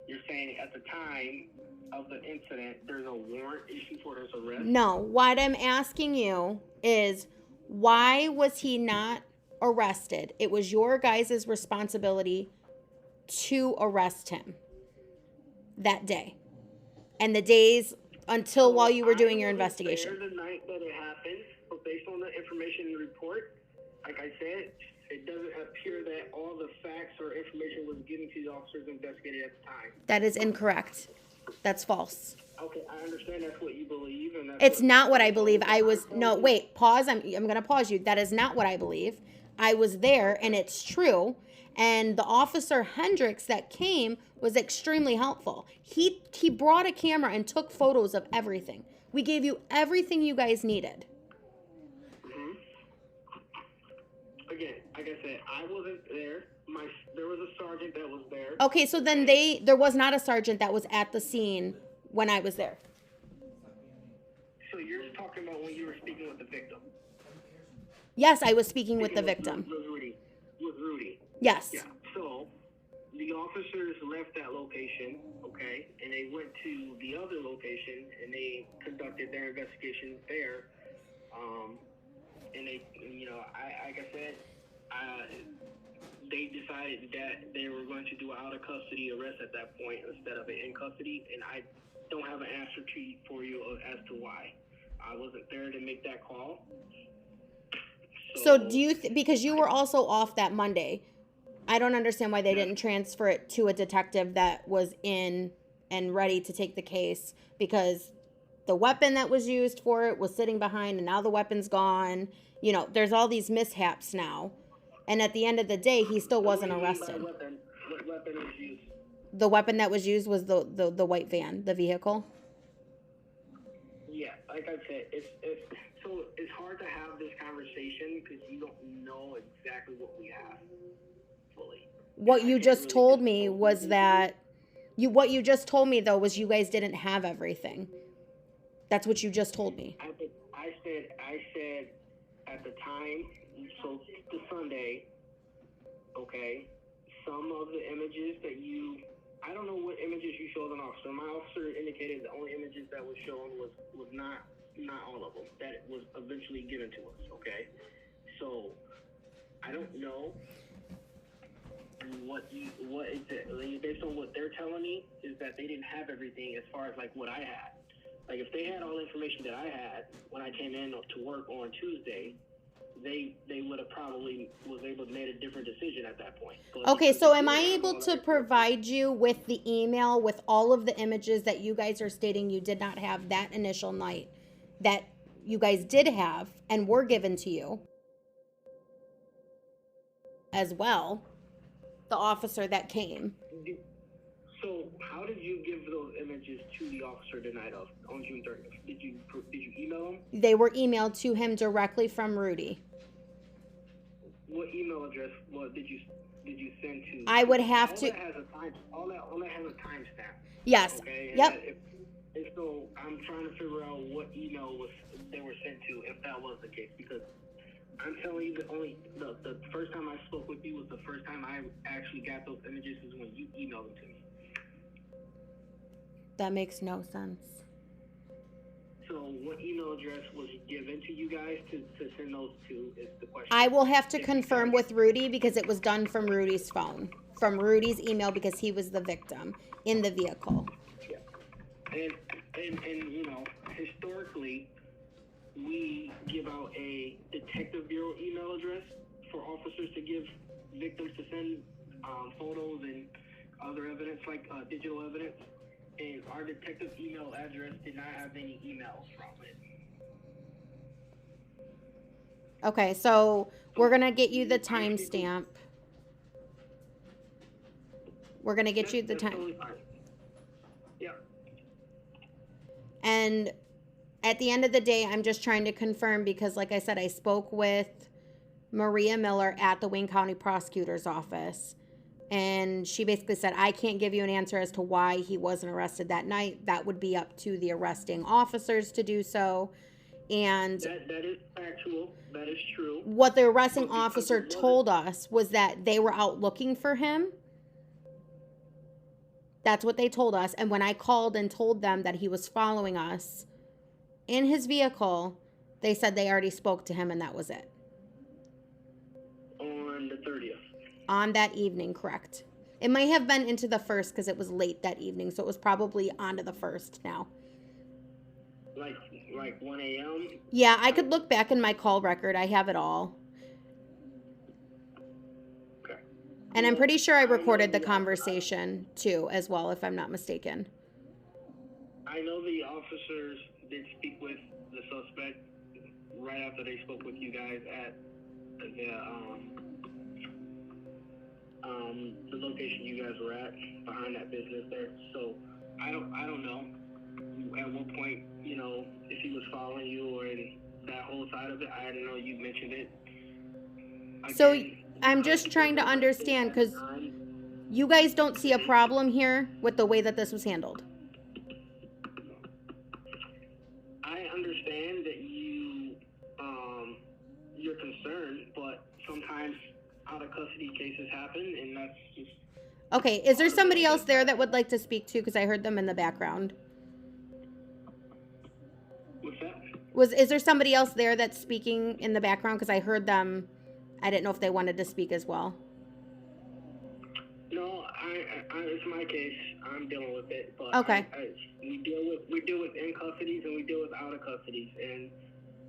You're saying at the time of the incident, there's a warrant issued for his arrest? No, what I'm asking you is why was he not arrested? It was your guys' responsibility to arrest him that day and the days until while you were doing your investigation. The night that it happened, but based on the information in the report, like I said, it doesn't appear that all the facts or information was given to the officers investigated at the time. That is incorrect. That's false. Okay, I understand that's what you believe. And it's not what I believe. Wait, pause. I'm going to pause you. That is not what I believe. I was there and it's true. And the officer Hendricks that came was extremely helpful. He brought a camera and took photos of everything. We gave you everything you guys needed. Again, like I said, I wasn't there. There was a sergeant that was there. Okay, so then there was not a sergeant that was at the scene when I was there. So you're talking about when you were speaking with the victim? Yes, I was speaking with the victim. With Rudy. Yes. Yeah. So the officers left that location, okay, and they went to the other location and they conducted their investigation there. And they, you know, like I said, they decided that they were going to do an out of custody arrest at that point instead of an in custody, and I don't have an answer for you as to why. I wasn't there to make that call. So do you, because you were also off that Monday, I don't understand why they didn't transfer it to a detective that was in and ready to take the case, because the weapon that was used for it was sitting behind, and now the weapon's gone. You know, there's all these mishaps now. And at the end of the day, he still wasn't arrested. What weapon was used? The weapon that was used was the white van, the vehicle. Yeah, like I said, so it's hard to have this conversation because you don't know exactly what we have fully. What you just told me was that what you just told me though was you guys didn't have everything. That's what you just told me. I said at the time, so the Sunday, okay, some of the images that I don't know what images you showed an officer. My officer indicated the only images that was shown was not all of them. That was eventually given to us, okay? So I don't know what exactly, based on what they're telling me, is that they didn't have everything as far as like what I had. Like if they had all the information that I had when I came in to work on Tuesday, they would have probably was able to make a different decision at that point. But okay, so am I able to provide you with the email with all of the images that you guys are stating you did not have that initial night that you guys did have and were given to you as well, the officer that came? So how did you give those images to the officer the night of on June 30th? Did you email them? They were emailed to him directly from Rudy. What email address did you send to? I would have to. All that has a timestamp. Yes. Okay. Yep. And so I'm trying to figure out what email they were sent to, if that was the case, because I'm telling you the first time I spoke with you was the first time I actually got those images is when you emailed them to me. That makes no sense. So what email address was given to you guys to send those to is the question. I will have to confirm with Rudy because it was done from Rudy's phone, from Rudy's email, because he was the victim in the vehicle. Yeah. And you know, historically, we give out a detective bureau email address for officers to give victims to send photos and other evidence like digital evidence. And our detective email address did not have any emails from it. Okay, so we're going to get you the timestamp. We're going to get you the time. Totally fine. Yeah. And at the end of the day, I'm just trying to confirm because, like I said, I spoke with Maria Miller at the Wayne County Prosecutor's Office. And she basically said, I can't give you an answer as to why he wasn't arrested that night. That would be up to the arresting officers to do so. And that is factual. That is true. What the arresting officer told us was that they were out looking for him. That's what they told us. And when I called and told them that he was following us in his vehicle, they said they already spoke to him and that was it. On the 30th. On that evening, correct. It might have been into the 1st because it was late that evening, so it was probably onto the 1st now. Like 1 a.m.? Yeah, I could look back in my call record. I have it all. Okay. And I'm pretty sure I recorded the conversation too, as well, if I'm not mistaken. I know the officers did speak with the suspect right after they spoke with you guys at the location you guys were at behind that business there. So I don't know at what point, you know, if he was following you or in that whole side of it. I didn't know you mentioned it. Again, so I'm just trying to understand because you guys don't see a problem here with the way that this was handled. I understand that you're concerned, but sometimes out of custody cases happen, and that's just... Okay, is there somebody else there that would like to speak to? Because I heard them in the background. What's that? Is there somebody else there that's speaking in the background? Because I heard them. I didn't know if they wanted to speak as well. No, it's my case. I'm dealing with it. But okay. We deal with in custodies and we deal with out of custodies. And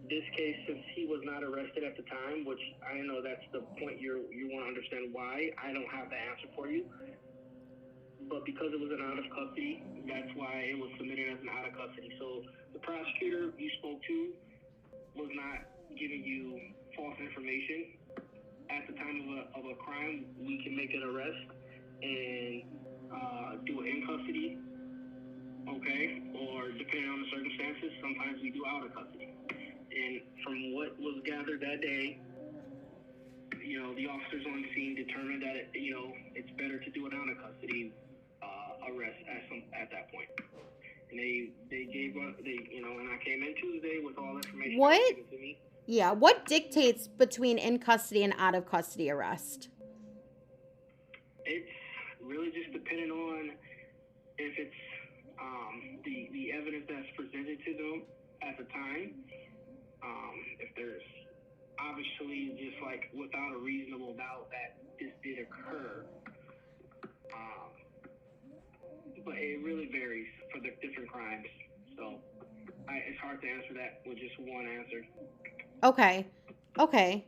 this case, since he was not arrested at the time, which I know that's the point you want to understand why, I don't have the answer for you. but because it was an out of custody, that's why it was submitted as an out of custody. So the prosecutor you spoke to was not giving you false information. At the time of a crime, we can make an arrest and do it in custody, okay? Or depending on the circumstances, sometimes we do out of custody. And from what was gathered that day, the officers on scene determined that it's better to do an out of custody arrest at that point. And they gave up. And I came in Tuesday with all information given to me. Yeah, what dictates between in custody and out of custody arrest? It's really just depending on if it's the evidence that's presented to them at the time. If there's obviously just like without a reasonable doubt that this did occur. But it really varies for the different crimes. So it's hard to answer that with just one answer. Okay.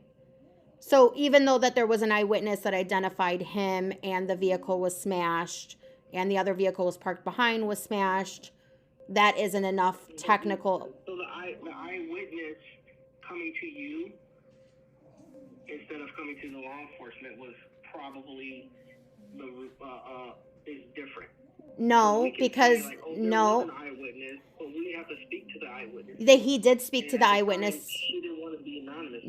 So even though that there was an eyewitness that identified him and the vehicle was smashed and the other vehicle was parked behind was smashed, that isn't enough technical. So the eyewitness coming to you instead of coming to the law enforcement was probably is different. No, because there no. was an eyewitness, but we have to speak to the eyewitness. He did speak to the eyewitness. She didn't want to be anonymous.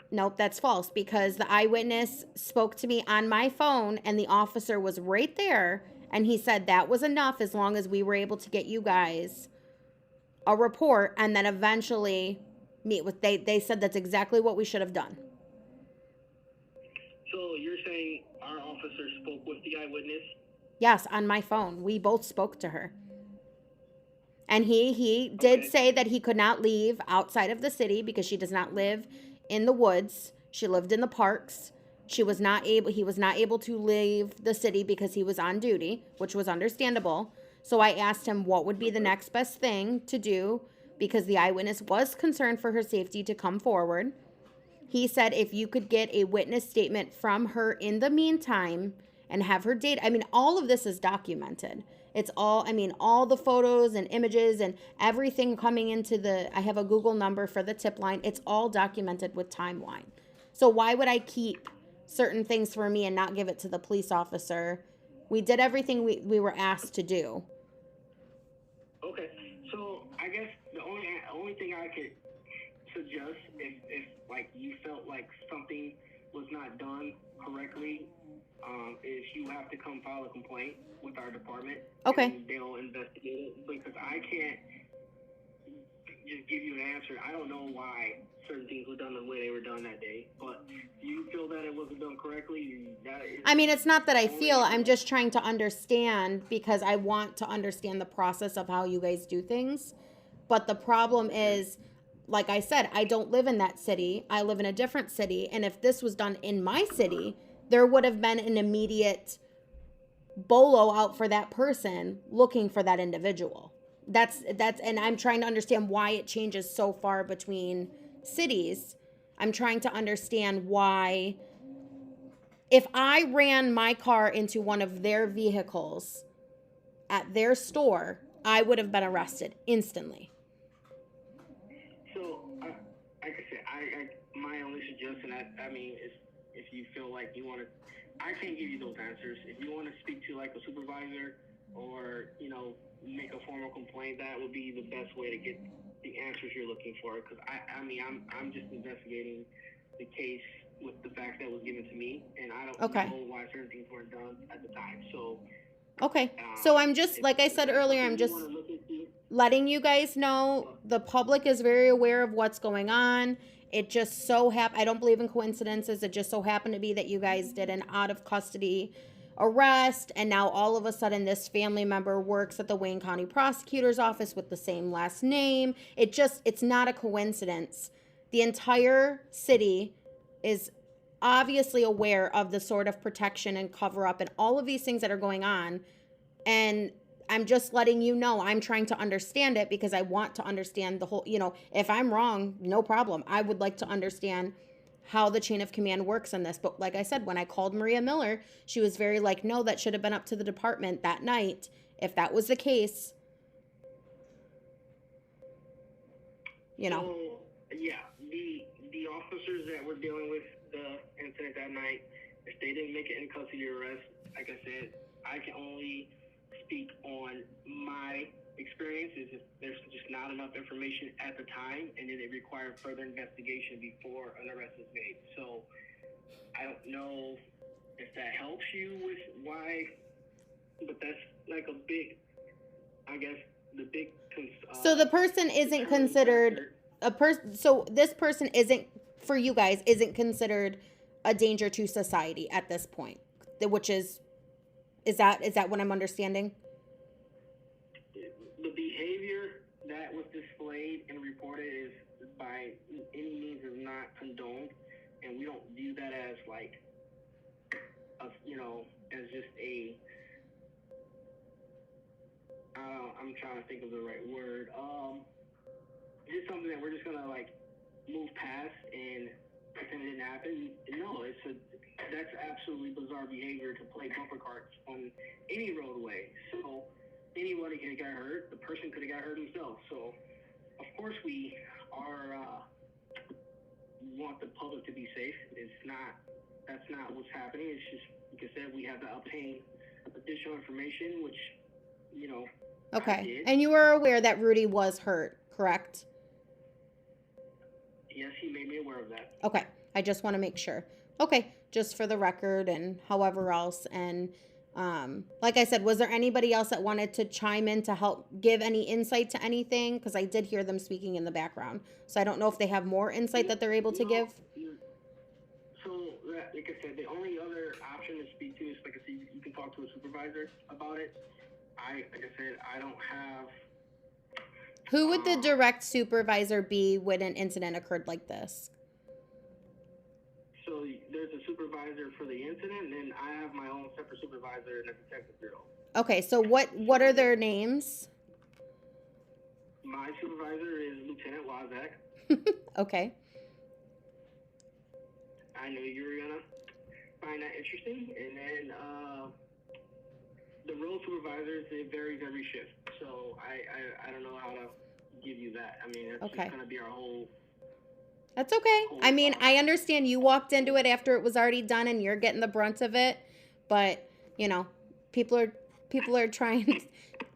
Nope, that's false, because the eyewitness spoke to me on my phone and the officer was right there and he said that was enough as long as we were able to get you guys a report and then eventually meet with they said that's exactly what we should have done. So you're saying our officer spoke with the eyewitness? Yes, on my phone. We both spoke to her. And he did say that he could not leave outside of the city because she does not live in the woods. She lived in the parks. He was not able to leave the city because he was on duty, which was understandable. So I asked him what would be the next best thing to do because the eyewitness was concerned for her safety to come forward. He said if you could get a witness statement from her in the meantime and have her date. I mean, all of this is documented. It's all the photos and images and everything coming into I have a Google number for the tip line. It's all documented with timeline. So why would I keep certain things for me and not give it to the police officer? We did everything we were asked to do. Okay. So I guess the only thing I could suggest if like you felt like something was not done correctly, is you have to come file a complaint with our department. Okay. And they'll investigate it because I can't just give you an answer. I don't know why certain things were done the way they were done that day, but do you feel that it wasn't done correctly? It's not that I feel. I'm just trying to understand because I want to understand the process of how you guys do things. But the problem is, like I said, I don't live in that city. I live in a different city. And if this was done in my city, there would have been an immediate bolo out for that person looking for that individual. That's and I'm trying to understand why it changes so far between cities. I'm trying to understand why if I ran my car into one of their vehicles at their store, I would have been arrested instantly. So, like I said, my only suggestion, is if you feel like you want to, I can't give you those answers. If you want to speak to like a supervisor or, make a formal complaint, that would be the best way to get the answers you're looking for. Because I'm just investigating the case with the facts that was given to me, and I don't know why certain things weren't done at the time. So. Okay. So I'm just, like I said earlier, I'm just letting you guys know the public is very aware of what's going on. It just so happened, I don't believe in coincidences. It just so happened to be that you guys did an out of custody arrest. And now all of a sudden this family member works at the Wayne County Prosecutor's office with the same last name. It's not a coincidence. The entire city is obviously aware of the sort of protection and cover up and all of these things that are going on. And I'm just letting you know, I'm trying to understand it because I want to understand the whole, if I'm wrong, no problem. I would like to understand how the chain of command works on this. But like I said, when I called Maria Miller, she was very like, no, that should have been up to the department that night. If that was the case, you know. So, yeah, the officers that were dealing with the incident that night, if they didn't make it in custody arrest, like I said, I can only speak on my experiences. If there's just not enough information at the time, and then it required further investigation before an arrest is made. So I don't know if that helps you with why, but that's like a big, I guess, the big. So the person isn't considered a person. So this person isn't, for you guys, isn't considered a danger to society at this point, which is that what I'm understanding? The behavior that was displayed and reported is by any means is not condoned, and we don't view that as like, as just a. I'm trying to think of the right word. Just something that we're just gonna like move past and pretend it didn't happen. No, that's absolutely bizarre behavior to play bumper carts on any roadway. So anybody could have got hurt. The person could have got hurt himself. So of course we want the public to be safe. That's not what's happening. It's just, like I said, we have to obtain additional information, which, Okay. And you were aware that Rudy was hurt, correct? Yes, he made me aware of that. Okay. I just want to make sure. Okay. Just for the record and however else. And like I said, was there anybody else that wanted to chime in to help give any insight to anything? Because I did hear them speaking in the background. So I don't know if they have more insight that they're able to give. So, like I said, the only other option to speak to is, like I said, you can talk to a supervisor about it. Like I said, I don't have. Who would the direct supervisor be when an incident occurred like this? So there's a supervisor for the incident, and then I have my own separate supervisor in the detective bureau. Okay, so what are their names? My supervisor is Lieutenant Wazak. Okay. I knew you were gonna find that interesting. And then the role supervisors, it varies every shift. So I don't know how to give you that. I mean, it's just gonna be our whole. That's okay. I mean, I understand you walked into it after it was already done and you're getting the brunt of it, but people are tired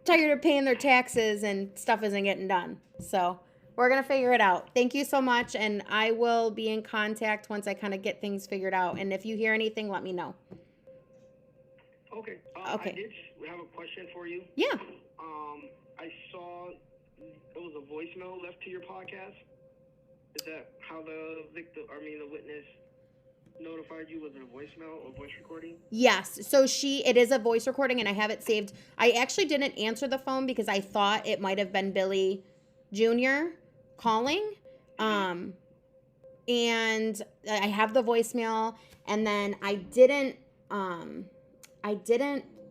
of paying their taxes and stuff isn't getting done. So we're going to figure it out. Thank you so much. And I will be in contact once I kind of get things figured out. And if you hear anything, let me know. Okay. Okay. I did have a question for you. Yeah. I saw it was a voicemail left to your podcast. Is that how the witness notified you? Was it a voicemail or voice recording? Yes. So it is a voice recording and I have it saved. I actually didn't answer the phone because I thought it might have been Billy Jr. calling. And I have the voicemail, and then I didn't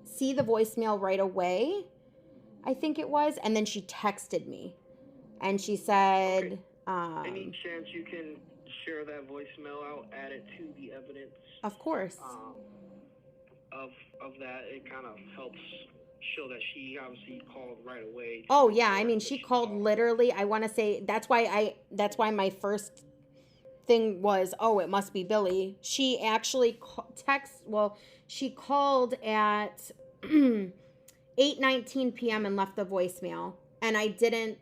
see the voicemail right away, I think it was, and then she texted me and she said, any chance you can share that voicemail out, add it to the evidence? Of course. Of that, it kind of helps show that she obviously called right away. Oh yeah, I mean, she called literally. I want to say that's why my first thing was, oh, it must be Billy. She actually she called at 8:19 p.m. and left the voicemail, and I didn't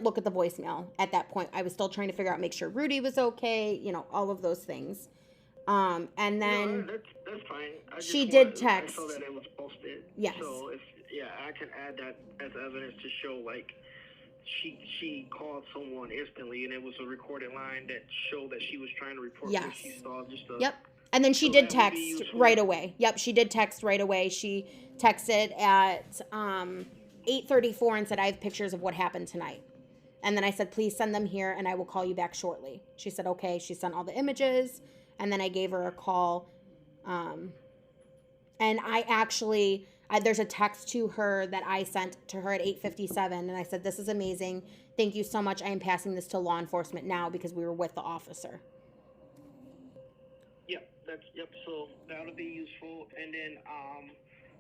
look at the voicemail at that point. I was still trying to figure out, make sure Rudy was okay, all of those things. And then that's fine. She did text. I saw that it was posted. Yes. So I can add that as evidence to show like she called someone instantly, and it was a recorded line that showed that she was trying to report what she saw. Yep. And then she did text right away. Yep, she did text right away. She texted at 8:34 and said, I have pictures of what happened tonight. And then I said, please send them here and I will call you back shortly. She said, okay. She sent all the images, and then I gave her a call. And I actually, there's a text to her that I sent to her at 8:57. And I said, this is amazing. Thank you so much. I am passing this to law enforcement now because we were with the officer. Yep. So that'll be useful. And then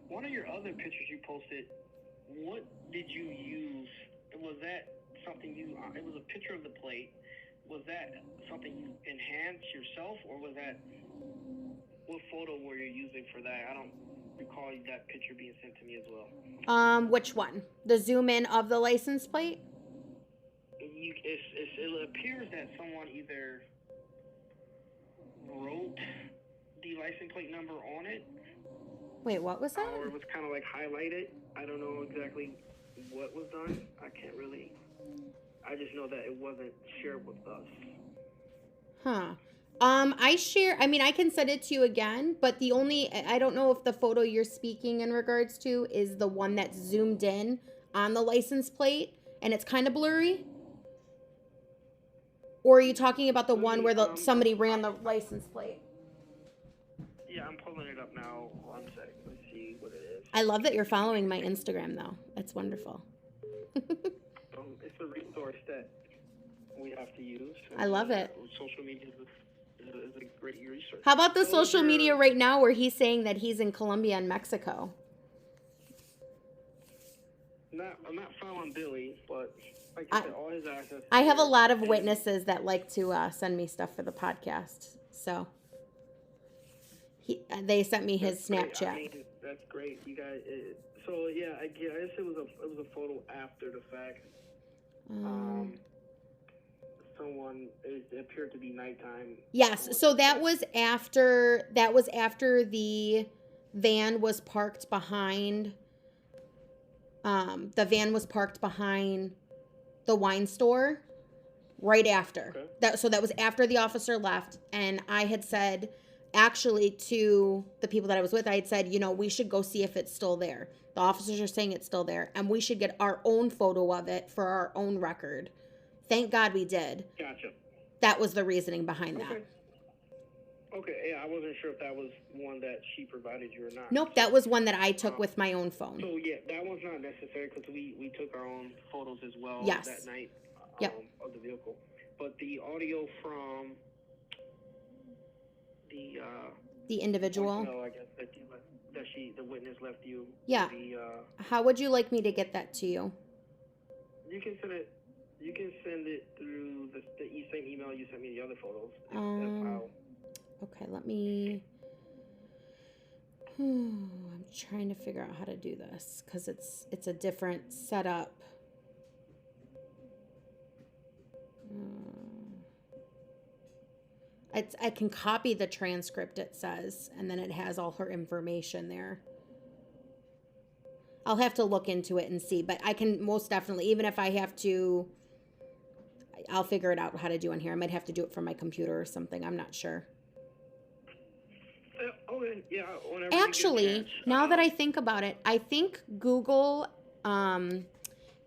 one of your other pictures you posted, what did you use? Was that something you? It was a picture of the plate. Was that something you enhanced yourself, or was that what photo were you using for that? I don't recall that picture being sent to me as well. Which one? The zoom in of the license plate? It appears that someone either wrote the license plate number on it. Wait, what was that? Or it was kind of like highlighted. I don't know exactly what was done. I can't really. I just know that it wasn't shared with us. Huh. I mean, I can send it to you again, but I don't know if the photo you're speaking in regards to is the one that's zoomed in on the license plate and it's kind of blurry. Or are you talking about the one where somebody ran the license plate? Yeah, I'm pulling it up now. 1 second. Let's see what it is. I love that you're following my Instagram, though. That's wonderful. It's a resource that we have to use. I love it. Social media is a great resource. How about the social media right now where he's saying that he's in Colombia and Mexico? I'm not following Billy, but like I said, all his access. I have a lot of witnesses that like to send me stuff for the podcast. So they sent me his Snapchat. I mean, that's great, you guys. So yeah, I guess it was a photo after the fact. It appeared to be nighttime. Yes, so that was after the van was parked behind. The van was parked behind the wine store right after. Okay. That was after the officer left, and I had said, actually, to the people that I was with, I had said, we should go see if it's still there. The officers are saying it's still there, and we should get our own photo of it for our own record. Thank God we did. Gotcha. That was the reasoning behind that. Okay, yeah, I wasn't sure if that was one that she provided you or not. Nope, that was one that I took with my own phone. So yeah, that one's not necessary because we took our own photos as well that night of the vehicle. But the audio from the individual. No, I guess that the witness left you. Yeah. How would you like me to get that to you? You can send it. You can send it through the same email you sent me the other photos. That's how. Okay, let me. I'm trying to figure out how to do this because it's a different setup. I can copy the transcript, it says, and then it has all her information there. I'll have to look into it and see, but I can most definitely, even if I have to, I'll figure it out how to do in here. I might have to do it from my computer or something. I'm not sure. Okay, yeah. Actually, now that I think about it, I think Google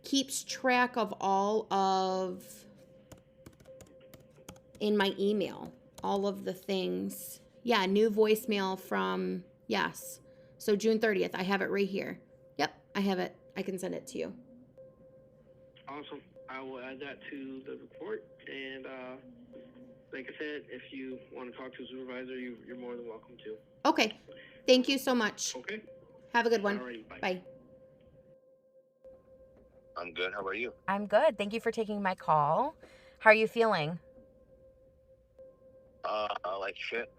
keeps track of all of, in my email, all of the things. Yeah, new voicemail from, yes. So June 30th, I have it right here. Yep, I have it. I can send it to you. Awesome. I will add that to the report. And like I said, if you want to talk to a supervisor, you're more than welcome to. Okay. Thank you so much. Okay. Have a good one. Alrighty, bye. Bye. I'm good. How are you? I'm good. Thank you for taking my call. How are you feeling? Like shit.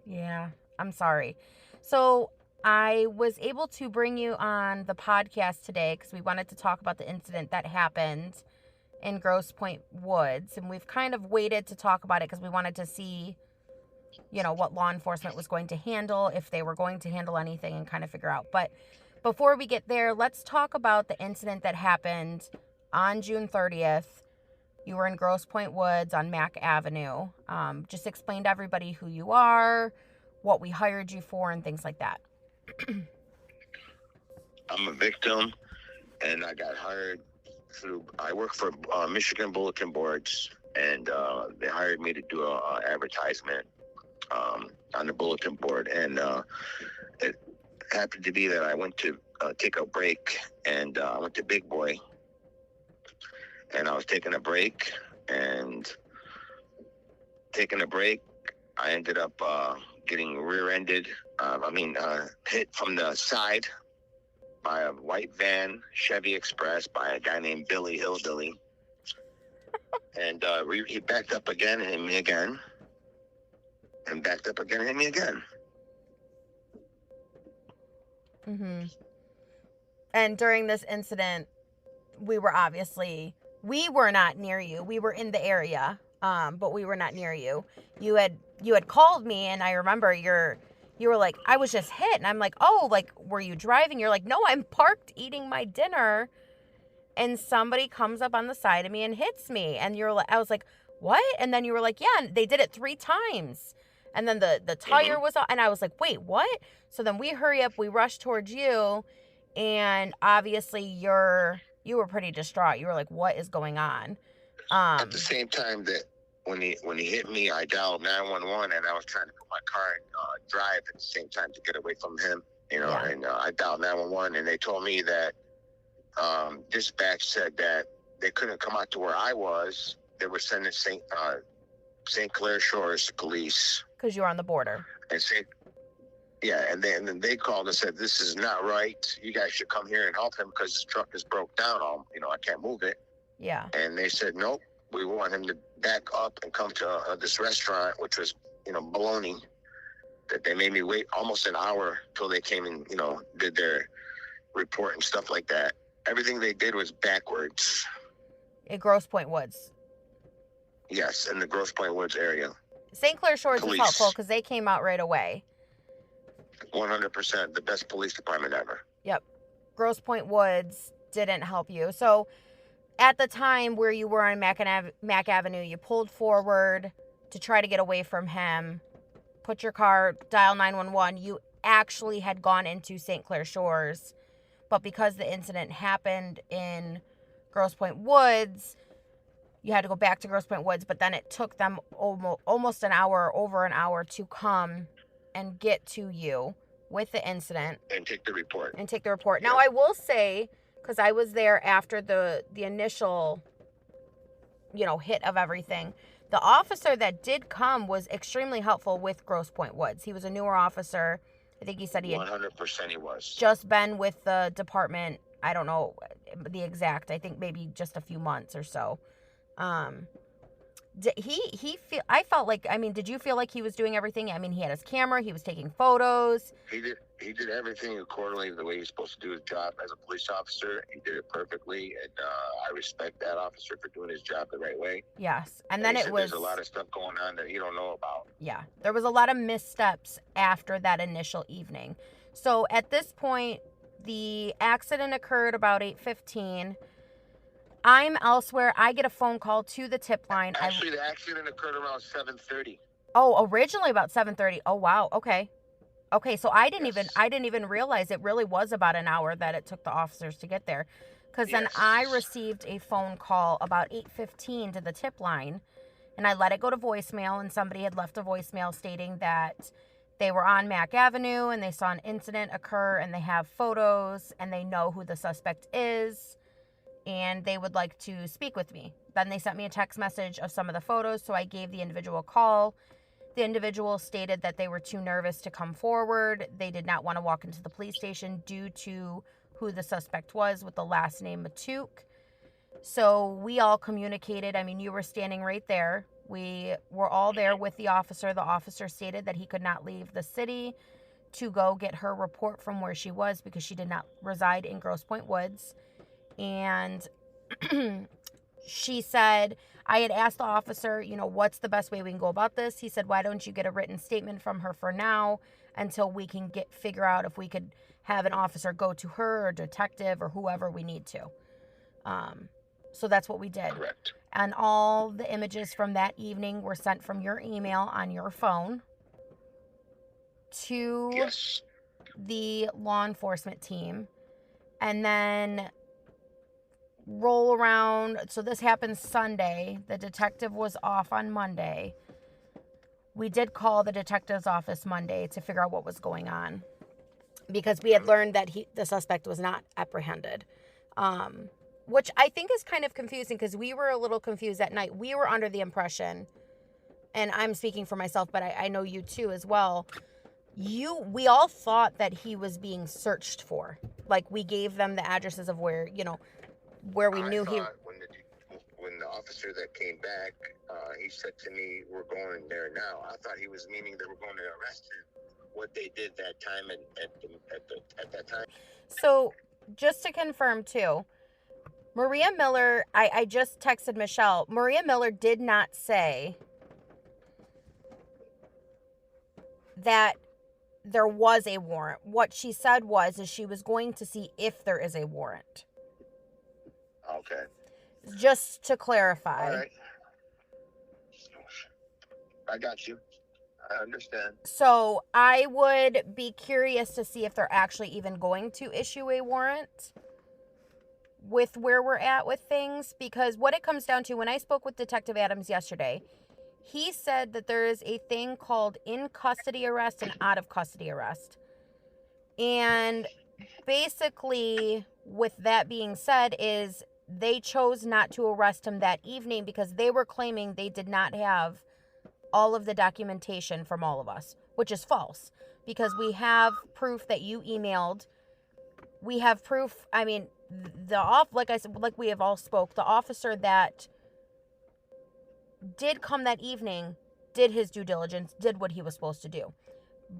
Yeah, I'm sorry. So I was able to bring you on the podcast today because we wanted to talk about the incident that happened in Grosse Pointe Woods. And we've kind of waited to talk about it because we wanted to see, what law enforcement was going to handle, if they were going to handle anything, and kind of figure out. But before we get there, let's talk about the incident that happened on June 30th. You were in Grosse Pointe Woods on Mack Avenue. Just explain to everybody who you are, what we hired you for, and things like that. I'm a victim, and I got hired I work for Michigan Bulletin Boards, and they hired me to do an advertisement on the bulletin board. And it happened to be that I went to take a break, and I went to Big Boy. And I was taking a break, I ended up getting rear-ended. Hit from the side by a white van, Chevy Express, by a guy named Billy Hillbilly. And he backed up again and hit me again. And backed up again and hit me again. Mm-hmm. And during this incident, we were not near you. We were in the area, but we were not near you. You had called me, and I remember you were like, I was just hit. And I'm like, oh, like, were you driving? You're like, no, I'm parked eating my dinner. And somebody comes up on the side of me and hits me. And I was like, what? And then you were like, yeah, and they did it 3 times. And then the tire was off. And I was like, wait, what? So then we hurry up, we rush towards you. And obviously you were pretty distraught. You were like, what is going on? At the same time that when he hit me, I dialed 911, and I was trying to put my car in drive at the same time to get away from him. And I dialed 911, and they told me that dispatch said that they couldn't come out to where I was. They were sending St. Clair Shores police because you were on the border. And then they called and said, this is not right. You guys should come here and help him because his truck is broke down. I can't move it. Yeah. And they said, nope, we want him to back up and come to this restaurant, which was, baloney, that they made me wait almost an hour till they came and, did their report and stuff like that. Everything they did was backwards. At Grosse Pointe Woods. Yes, in the Grosse Pointe Woods area. St. Clair Shores was helpful because they came out right away. 100%, the best police department ever. Yep. Grosse Pointe Woods didn't help you. So at the time where you were on Mack Avenue, you pulled forward to try to get away from him, put your car, dial 911. You actually had gone into St. Clair Shores, but because the incident happened in Grosse Pointe Woods, you had to go back to Grosse Pointe Woods, but then it took them almost an hour, over an hour, to come and get to you with the incident. And take the report. Yeah. Now, I will say, because I was there after the initial, hit of everything, the officer that did come was extremely helpful with Grosse Pointe Woods. He was a newer officer. I think he said he had 100% he was. just been with the department, I don't know the exact, I think maybe just a few months or so. I felt like, did you feel like he was doing everything? He had his camera, he was taking photos. He did everything accordingly the way he's supposed to do his job as a police officer. He did it perfectly, and I respect that officer for doing his job the right way. Yes, and then there's a lot of stuff going on that you don't know about. Yeah, there was a lot of missteps after that initial evening. So at this point, the accident occurred about 8:15. I'm elsewhere. I get a phone call to the tip line. Actually, the accident occurred around 7:30. Oh, originally about 7:30. Oh, wow. Okay. So I didn't even realize it really was about an hour that it took the officers to get there. Because then I received a phone call about 8:15 to the tip line, and I let it go to voicemail, and somebody had left a voicemail stating that they were on Mack Avenue and they saw an incident occur, and they have photos and they know who the suspect is, and they would like to speak with me. Then they sent me a text message of some of the photos, so I gave the individual a call. The individual stated that they were too nervous to come forward. They did not want to walk into the police station due to who the suspect was with the last name Matouk. So we all communicated. You were standing right there. We were all there with the officer. The officer stated that he could not leave the city to go get her report from where she was because she did not reside in Grosse Pointe Woods. And she said, I had asked the officer, what's the best way we can go about this? He said, why don't you get a written statement from her for now until we can figure out if we could have an officer go to her or detective or whoever we need to. So that's what we did. Correct. And all the images from that evening were sent from your email on your phone to the law enforcement team. And then roll around. So this happened Sunday. The detective was off on Monday. We did call the detective's office Monday to figure out what was going on because we had learned that the suspect was not apprehended, which I think is kind of confusing because we were a little confused at night. We were under the impression and I'm speaking for myself, but I know you too as well. We all thought that he was being searched for. Like, we gave them the addresses of where, where we knew he. When the officer that came back, he said to me, "We're going there now." I thought he was meaning they were going to arrest him. What they did that time at that time. So, just to confirm too, Maria Miller, I just texted Michelle. Maria Miller did not say that there was a warrant. What she said is she was going to see if there is a warrant. Okay. Just to clarify. All right. I got you. I understand. So I would be curious to see if they're actually even going to issue a warrant with where we're at with things, because what it comes down to, when I spoke with Detective Adams yesterday, he said that there is a thing called in custody arrest and out of custody arrest. And basically, with that being said, is they chose not to arrest him that evening because they were claiming they did not have all of the documentation from all of us, which is false, because we have proof that you emailed. We have proof. I mean, like I said, like we have all spoke, the officer that did come that evening did his due diligence, did what he was supposed to do.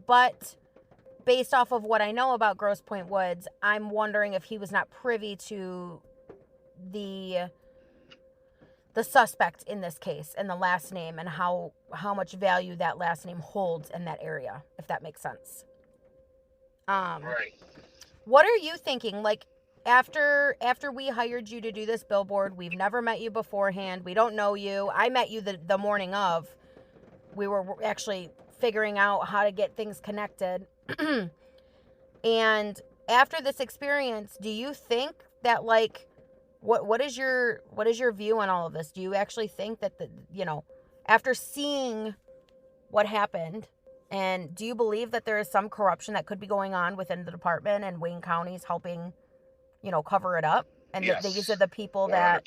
But based off of what I know about Grosse Pointe Woods, I'm wondering if he was not privy to the suspect in this case and the last name and how much value that last name holds in that area, if that makes sense. Right. What are you thinking? Like, after we hired you to do this billboard, we've never met you beforehand. We don't know you. I met you the morning of. We were actually figuring out how to get things connected. And after this experience, do you think that, like, what is your view on all of this? Do you actually think that after seeing what happened, and do you believe that there is some corruption that could be going on within the department and Wayne County's helping, cover it up? And yes. These are the people 100%.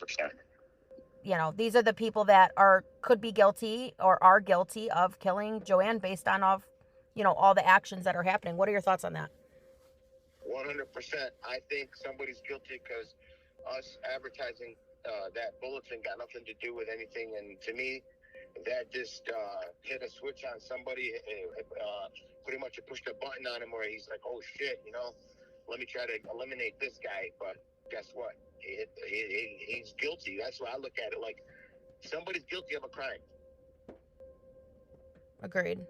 These are the people that could be guilty or are guilty of killing Joann based on all the actions that are happening. What are your thoughts on that? 100%. I think somebody's guilty because us advertising that bulletin got nothing to do with anything, and to me, that just hit a switch on somebody. Pretty much it pushed a button on him where he's like, "Oh shit, let me try to eliminate this guy." But guess what? He's guilty. That's why I look at it, like somebody's guilty of a crime. Agreed.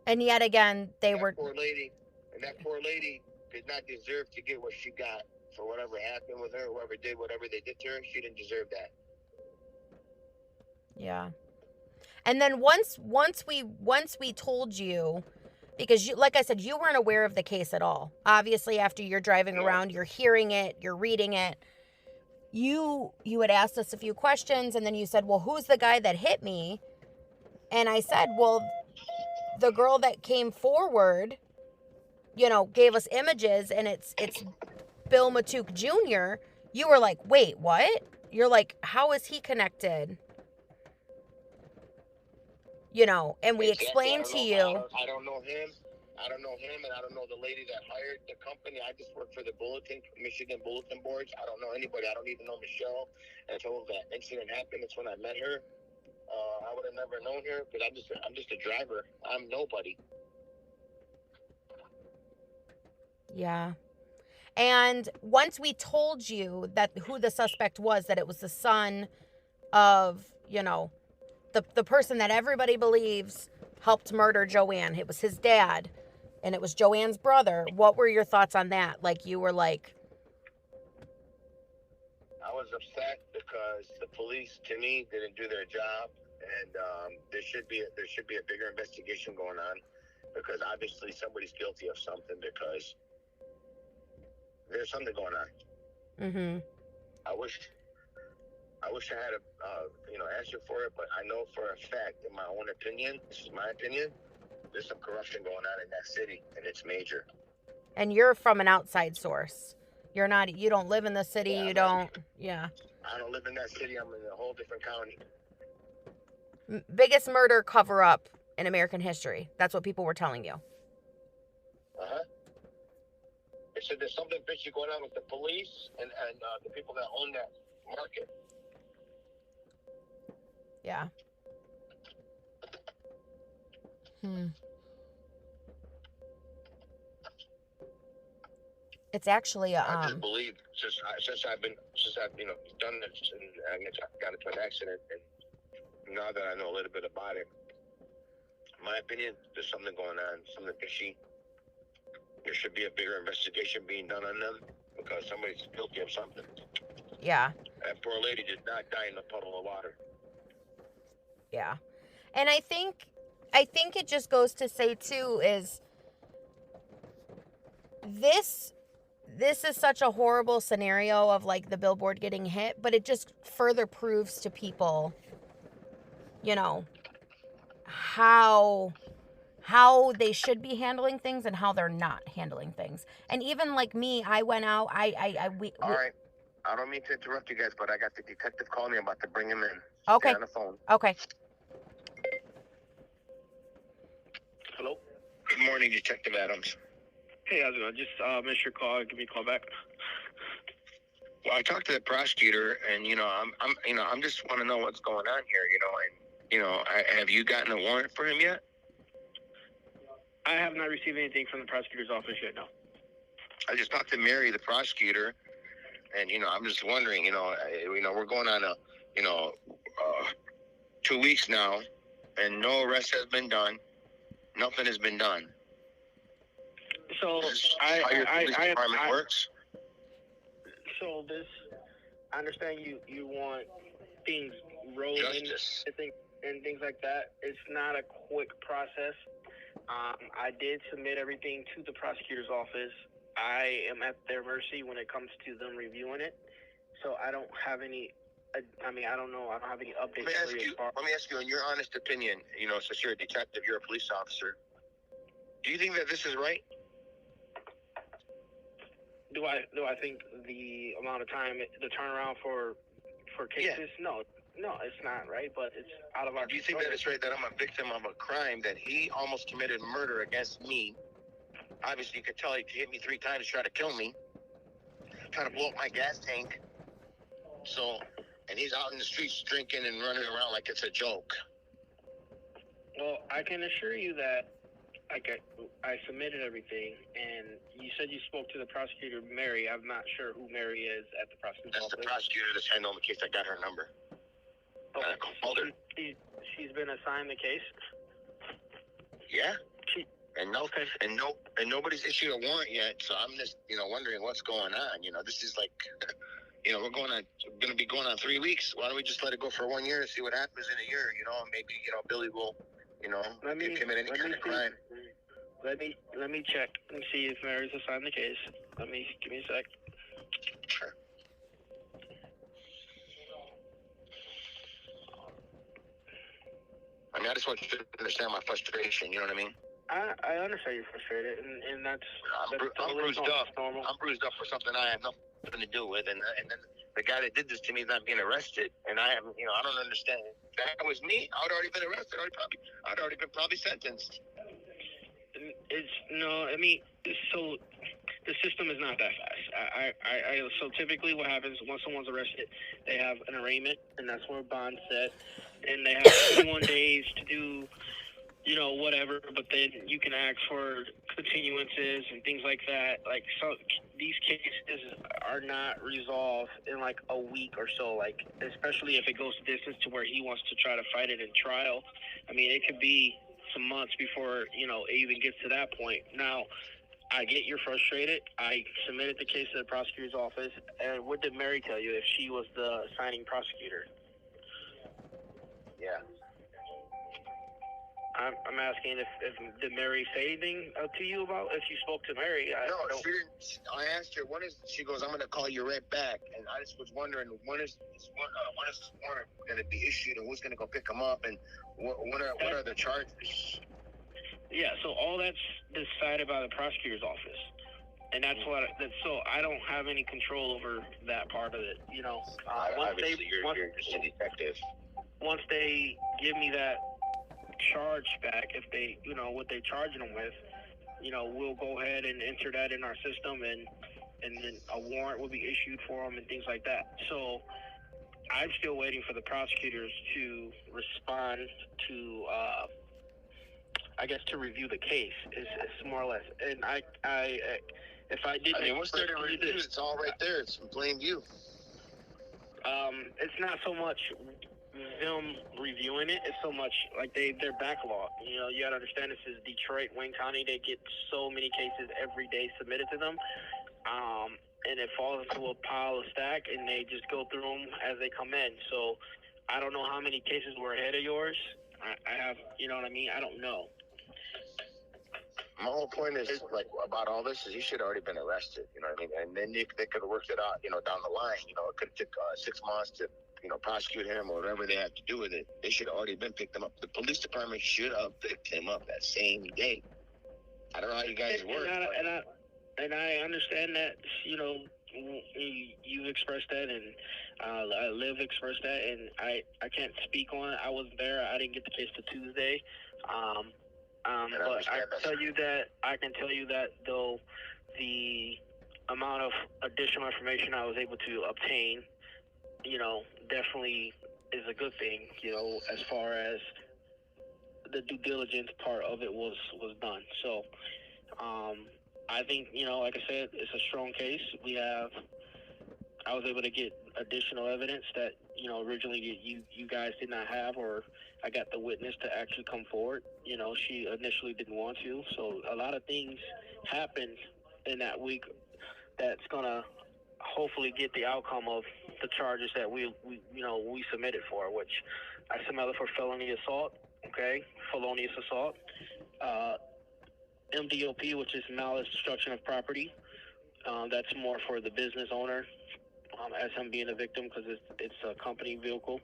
And yet again, that poor lady did not deserve to get what she got. For whatever happened with her, whoever did whatever they did to her, she didn't deserve that. Yeah. And then once we told you, because like I said, you weren't aware of the case at all. Obviously, after you're driving around, you're hearing it, you're reading it. You had asked us a few questions, and then you said, "Well, who's the guy that hit me?" And I said, "Well, the girl that came forward, gave us images, and it's Bill Matouk Jr." You were like, "Wait, what?" You're like, "How is he connected?" And we explained to you. I don't know him, and I don't know the lady that hired the company. I just work for the Michigan Bulletin Boards. I don't know anybody. I don't even know Michelle. Until that incident happened, that's when I met her. I would have never known her because I'm just a driver. I'm nobody. Yeah. And once we told you that who the suspect was, that it was the son of, the person that everybody believes helped murder Joann. It was his dad, and it was Joann's brother. What were your thoughts on that? Like, you were like... I was upset because the police, to me, didn't do their job, and there should be a bigger investigation going on, because obviously somebody's guilty of something, because there's something going on. Mm-hmm. I wish I had a answer for it, but I know for a fact, in my own opinion, this is my opinion, there's some corruption going on in that city, and it's major. And you're from an outside source. You don't live in the city. Yeah, you don't. Yeah. I don't live in that city. I'm in a whole different county. biggest murder cover-up in American history. That's what people were telling you. Uh-huh. They said there's something fishy going on with the police and the people that own that market. Yeah. It's actually a I just believe since I've done this and I got into an accident, and now that I know a little bit about it, in my opinion, there's something going on, something fishy. There should be a bigger investigation being done on them because somebody's guilty of something. Yeah. That poor lady did not die in a puddle of water. Yeah. And I think it just goes to say too is this is such a horrible scenario of like the billboard getting hit, but it just further proves to people, you know, how they should be handling things and how they're not handling things. And even like me, I went out, All right. I don't mean to interrupt you guys, but I got the detective calling me. I'm about to bring him in. Okay. Stay on the phone. Okay. Hello? Good morning, Detective Adams. Hey, how's it going? Just missed your call. Give me a call back. Well, I talked to the prosecutor, and I'm just want to know what's going on here, and have you gotten a warrant for him yet? I have not received anything from the prosecutor's office yet, no. I just talked to Mary, the prosecutor, and I'm just wondering, we're going on 2 weeks now, and no arrest has been done. Nothing has been done. So how your police department works? So I understand you want things rolling and things like that. It's not a quick process. I did submit everything to the prosecutor's office. I am at their mercy when it comes to them reviewing it. So I don't have any. I don't know. I don't have any updates. Let me ask you, in your honest opinion, since you're a detective, you're a police officer, do you think that this is right? Do I think the amount of time, the turnaround for cases? Yeah. No, it's not right, but it's out of our. Do you think that it's right that I'm a victim of a crime, that he almost committed murder against me? Obviously, you could tell he hit me 3 times to try to kill me, trying to blow up my gas tank. So, and he's out in the streets drinking and running around like it's a joke. Well, I can assure you that I submitted everything, and you said you spoke to the prosecutor, Mary. I'm not sure who Mary is at the prosecutor's office. That's the prosecutor that's handling the case. I got her number. Okay. I called her. She's been assigned the case? Yeah. And nobody's issued a warrant yet, so I'm just, wondering what's going on. This is like, we're going to be going on 3 weeks. Why don't we just let it go for 1 year and see what happens in a year? Maybe, Billy will, commit any kind of crime. Let me check and see if Mary's assigned the case. Give me a sec. Sure. I just want you to understand my frustration. You know what I mean? I understand you're frustrated, and that's I'm bruised up. Normal. I'm bruised up for something I have nothing to do with, and then the guy that did this to me is not being arrested, and I don't understand. If that was me, I would already been arrested. I'd already been probably sentenced. So the system is not that fast. So typically what happens once someone's arrested, they have an arraignment, and that's where bond's set, and they have 21 days to do, whatever, but then you can ask for continuances and things like that. Like, so these cases are not resolved in like a week or so, like, especially if it goes to distance to where he wants to try to fight it in trial. It could be some months before, it even gets to that point. Now, I get you're frustrated. I submitted the case to the prosecutor's office, and what did Mary tell you if she was the signing prosecutor? Yeah. I'm asking if did Mary say anything to you about if you spoke to Mary? No, she didn't. I asked her, she goes, I'm going to call you right back. And I just was wondering, when is this warrant going to be issued, and who's going to go pick them up, and what are the charges? Yeah, so all that's decided by the prosecutor's office. And so I don't have any control over that part of it, Obviously, you're just a detective. once they give me that charge back, if they, what they charging them with, we'll go ahead and enter that in our system, and then a warrant will be issued for them and things like that. So I'm still waiting for the prosecutors to respond to, to review the case. Is more or less. And if I didn't, once they're reviewed, it's all right there. It's in plain view. It's not so much them reviewing it. It's so much like they're backlogged. You gotta understand, this is Detroit, Wayne County. They get so many cases every day submitted to them. And it falls into a pile of stack, and they just go through them as they come in. So I don't know how many cases were ahead of yours. I have, you know what I mean? I don't know. My whole point is, like, about all this is he should have already been arrested, you know what I mean? And then they could have worked it out, down the line. It could have took 6 months to, prosecute him or whatever they have to do with it. They should have already been picked him up. The police department should have picked him up that same day. I don't know how you guys work. And I understand that, you expressed that, and Liv expressed that, and I can't speak on it. I wasn't there. I didn't get the case till Tuesday. But I can tell you that though the amount of additional information I was able to obtain, definitely is a good thing, as far as the due diligence part of it was done. So I think, like I said, it's a strong case. I was able to get additional evidence that, originally you guys did not have, or I got the witness to actually come forward. She initially didn't want to. So a lot of things happened in that week that's going to hopefully get the outcome of the charges that we submitted for, which I submitted for felony assault, felonious assault, MDOP, which is malice destruction of property. That's more for the business owner, as him being a victim, because it's a company vehicle,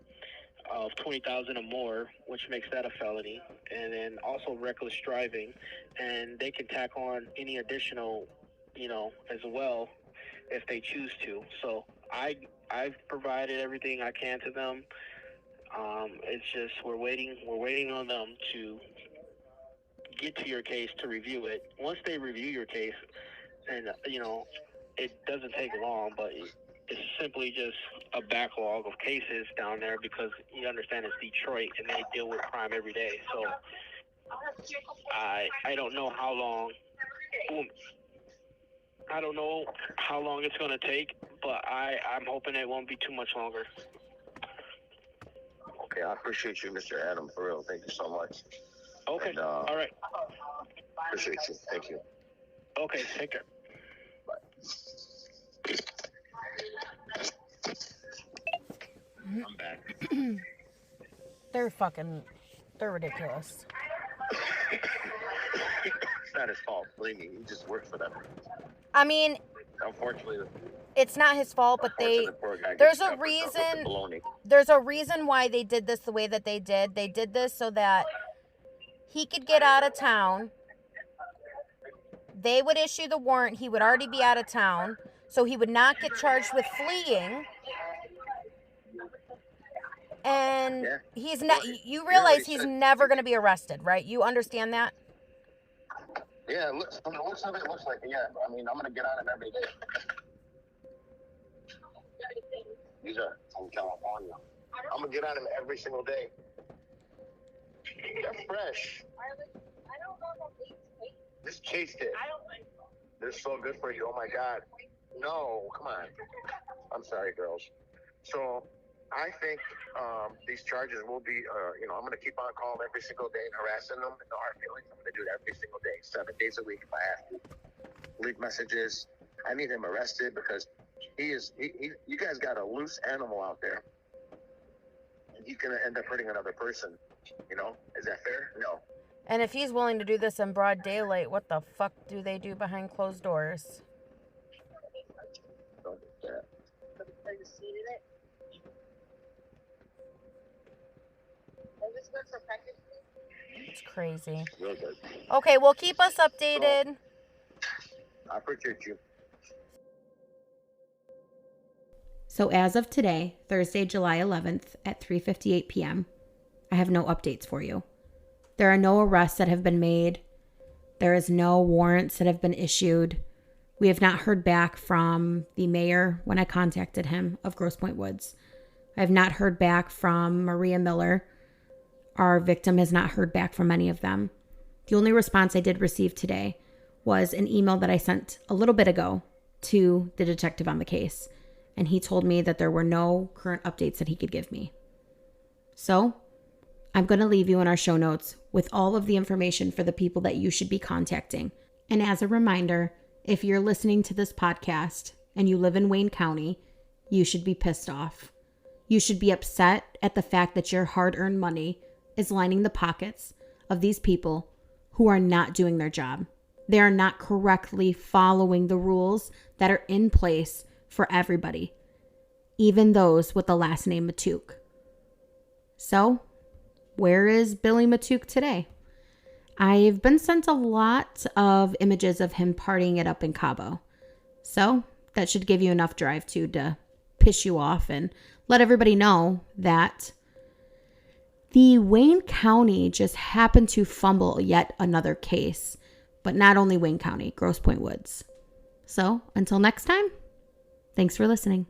of $20,000 or more, which makes that a felony. And then also reckless driving, and they can tack on any additional, as well, if they choose to. So I've provided everything I can to them. It's just we're waiting on them to get to your case to review it. Once they review your case, and it doesn't take long, but it's simply just a backlog of cases down there, because you understand it's Detroit and they deal with crime every day. So I don't know how long. I don't know how long it's going to take, but I'm hoping it won't be too much longer. Okay, I appreciate you, Mr. Adam, for real. Thank you so much. Okay, and, all right. Appreciate you. Thank you. Okay, take care. I'm back. They're ridiculous. It's not his fault. Believe me, he just works for them. I mean, unfortunately, it's not his fault, but there's a reason why they did this the way that they did. They did this so that he could get out of town. They would issue the warrant. He would already be out of town, so he would not get charged with fleeing. And he's not. You realize he's never going to be arrested, right? You understand that? Yeah, from the looks of it, it looks like, yeah. I mean, I'm going to get on him every day. These are from California. I'm going to get on him every single day. They're fresh. Just taste it. They're so good for you. Oh, my God. No, come on. I'm sorry, girls. So I think these charges will be, I'm going to keep on calling every single day and harassing them. No hard feelings. I'm going to do it every single day, 7 days a week if I have to. Leave messages. I need him arrested because you guys got a loose animal out there. And he's going to end up hurting another person. Is that fair? No. And if he's willing to do this in broad daylight, what the fuck do they do behind closed doors? Don't do that. It's crazy. Real good. Okay, well, keep us updated. I appreciate you. So as of today, Thursday, July 11th at 3:58 p.m., I have no updates for you. There are no arrests that have been made. There is no warrants that have been issued. We have not heard back from the mayor when I contacted him of Grosse Pointe Woods. I have not heard back from Maria Miller. Our victim has not heard back from any of them. The only response I did receive today was an email that I sent a little bit ago to the detective on the case, and he told me that there were no current updates that he could give me. So I'm going to leave you in our show notes with all of the information for the people that you should be contacting. And as a reminder, if you're listening to this podcast and you live in Wayne County, you should be pissed off. You should be upset at the fact that your hard-earned money is lining the pockets of these people who are not doing their job. They are not correctly following the rules that are in place for everybody, even those with the last name Matouk. So, where is Billy Matouk today? I've been sent a lot of images of him partying it up in Cabo. So, that should give you enough drive to piss you off and let everybody know that the Wayne County just happened to fumble yet another case. But not only Wayne County, Grosse Pointe Woods. So, until next time, thanks for listening.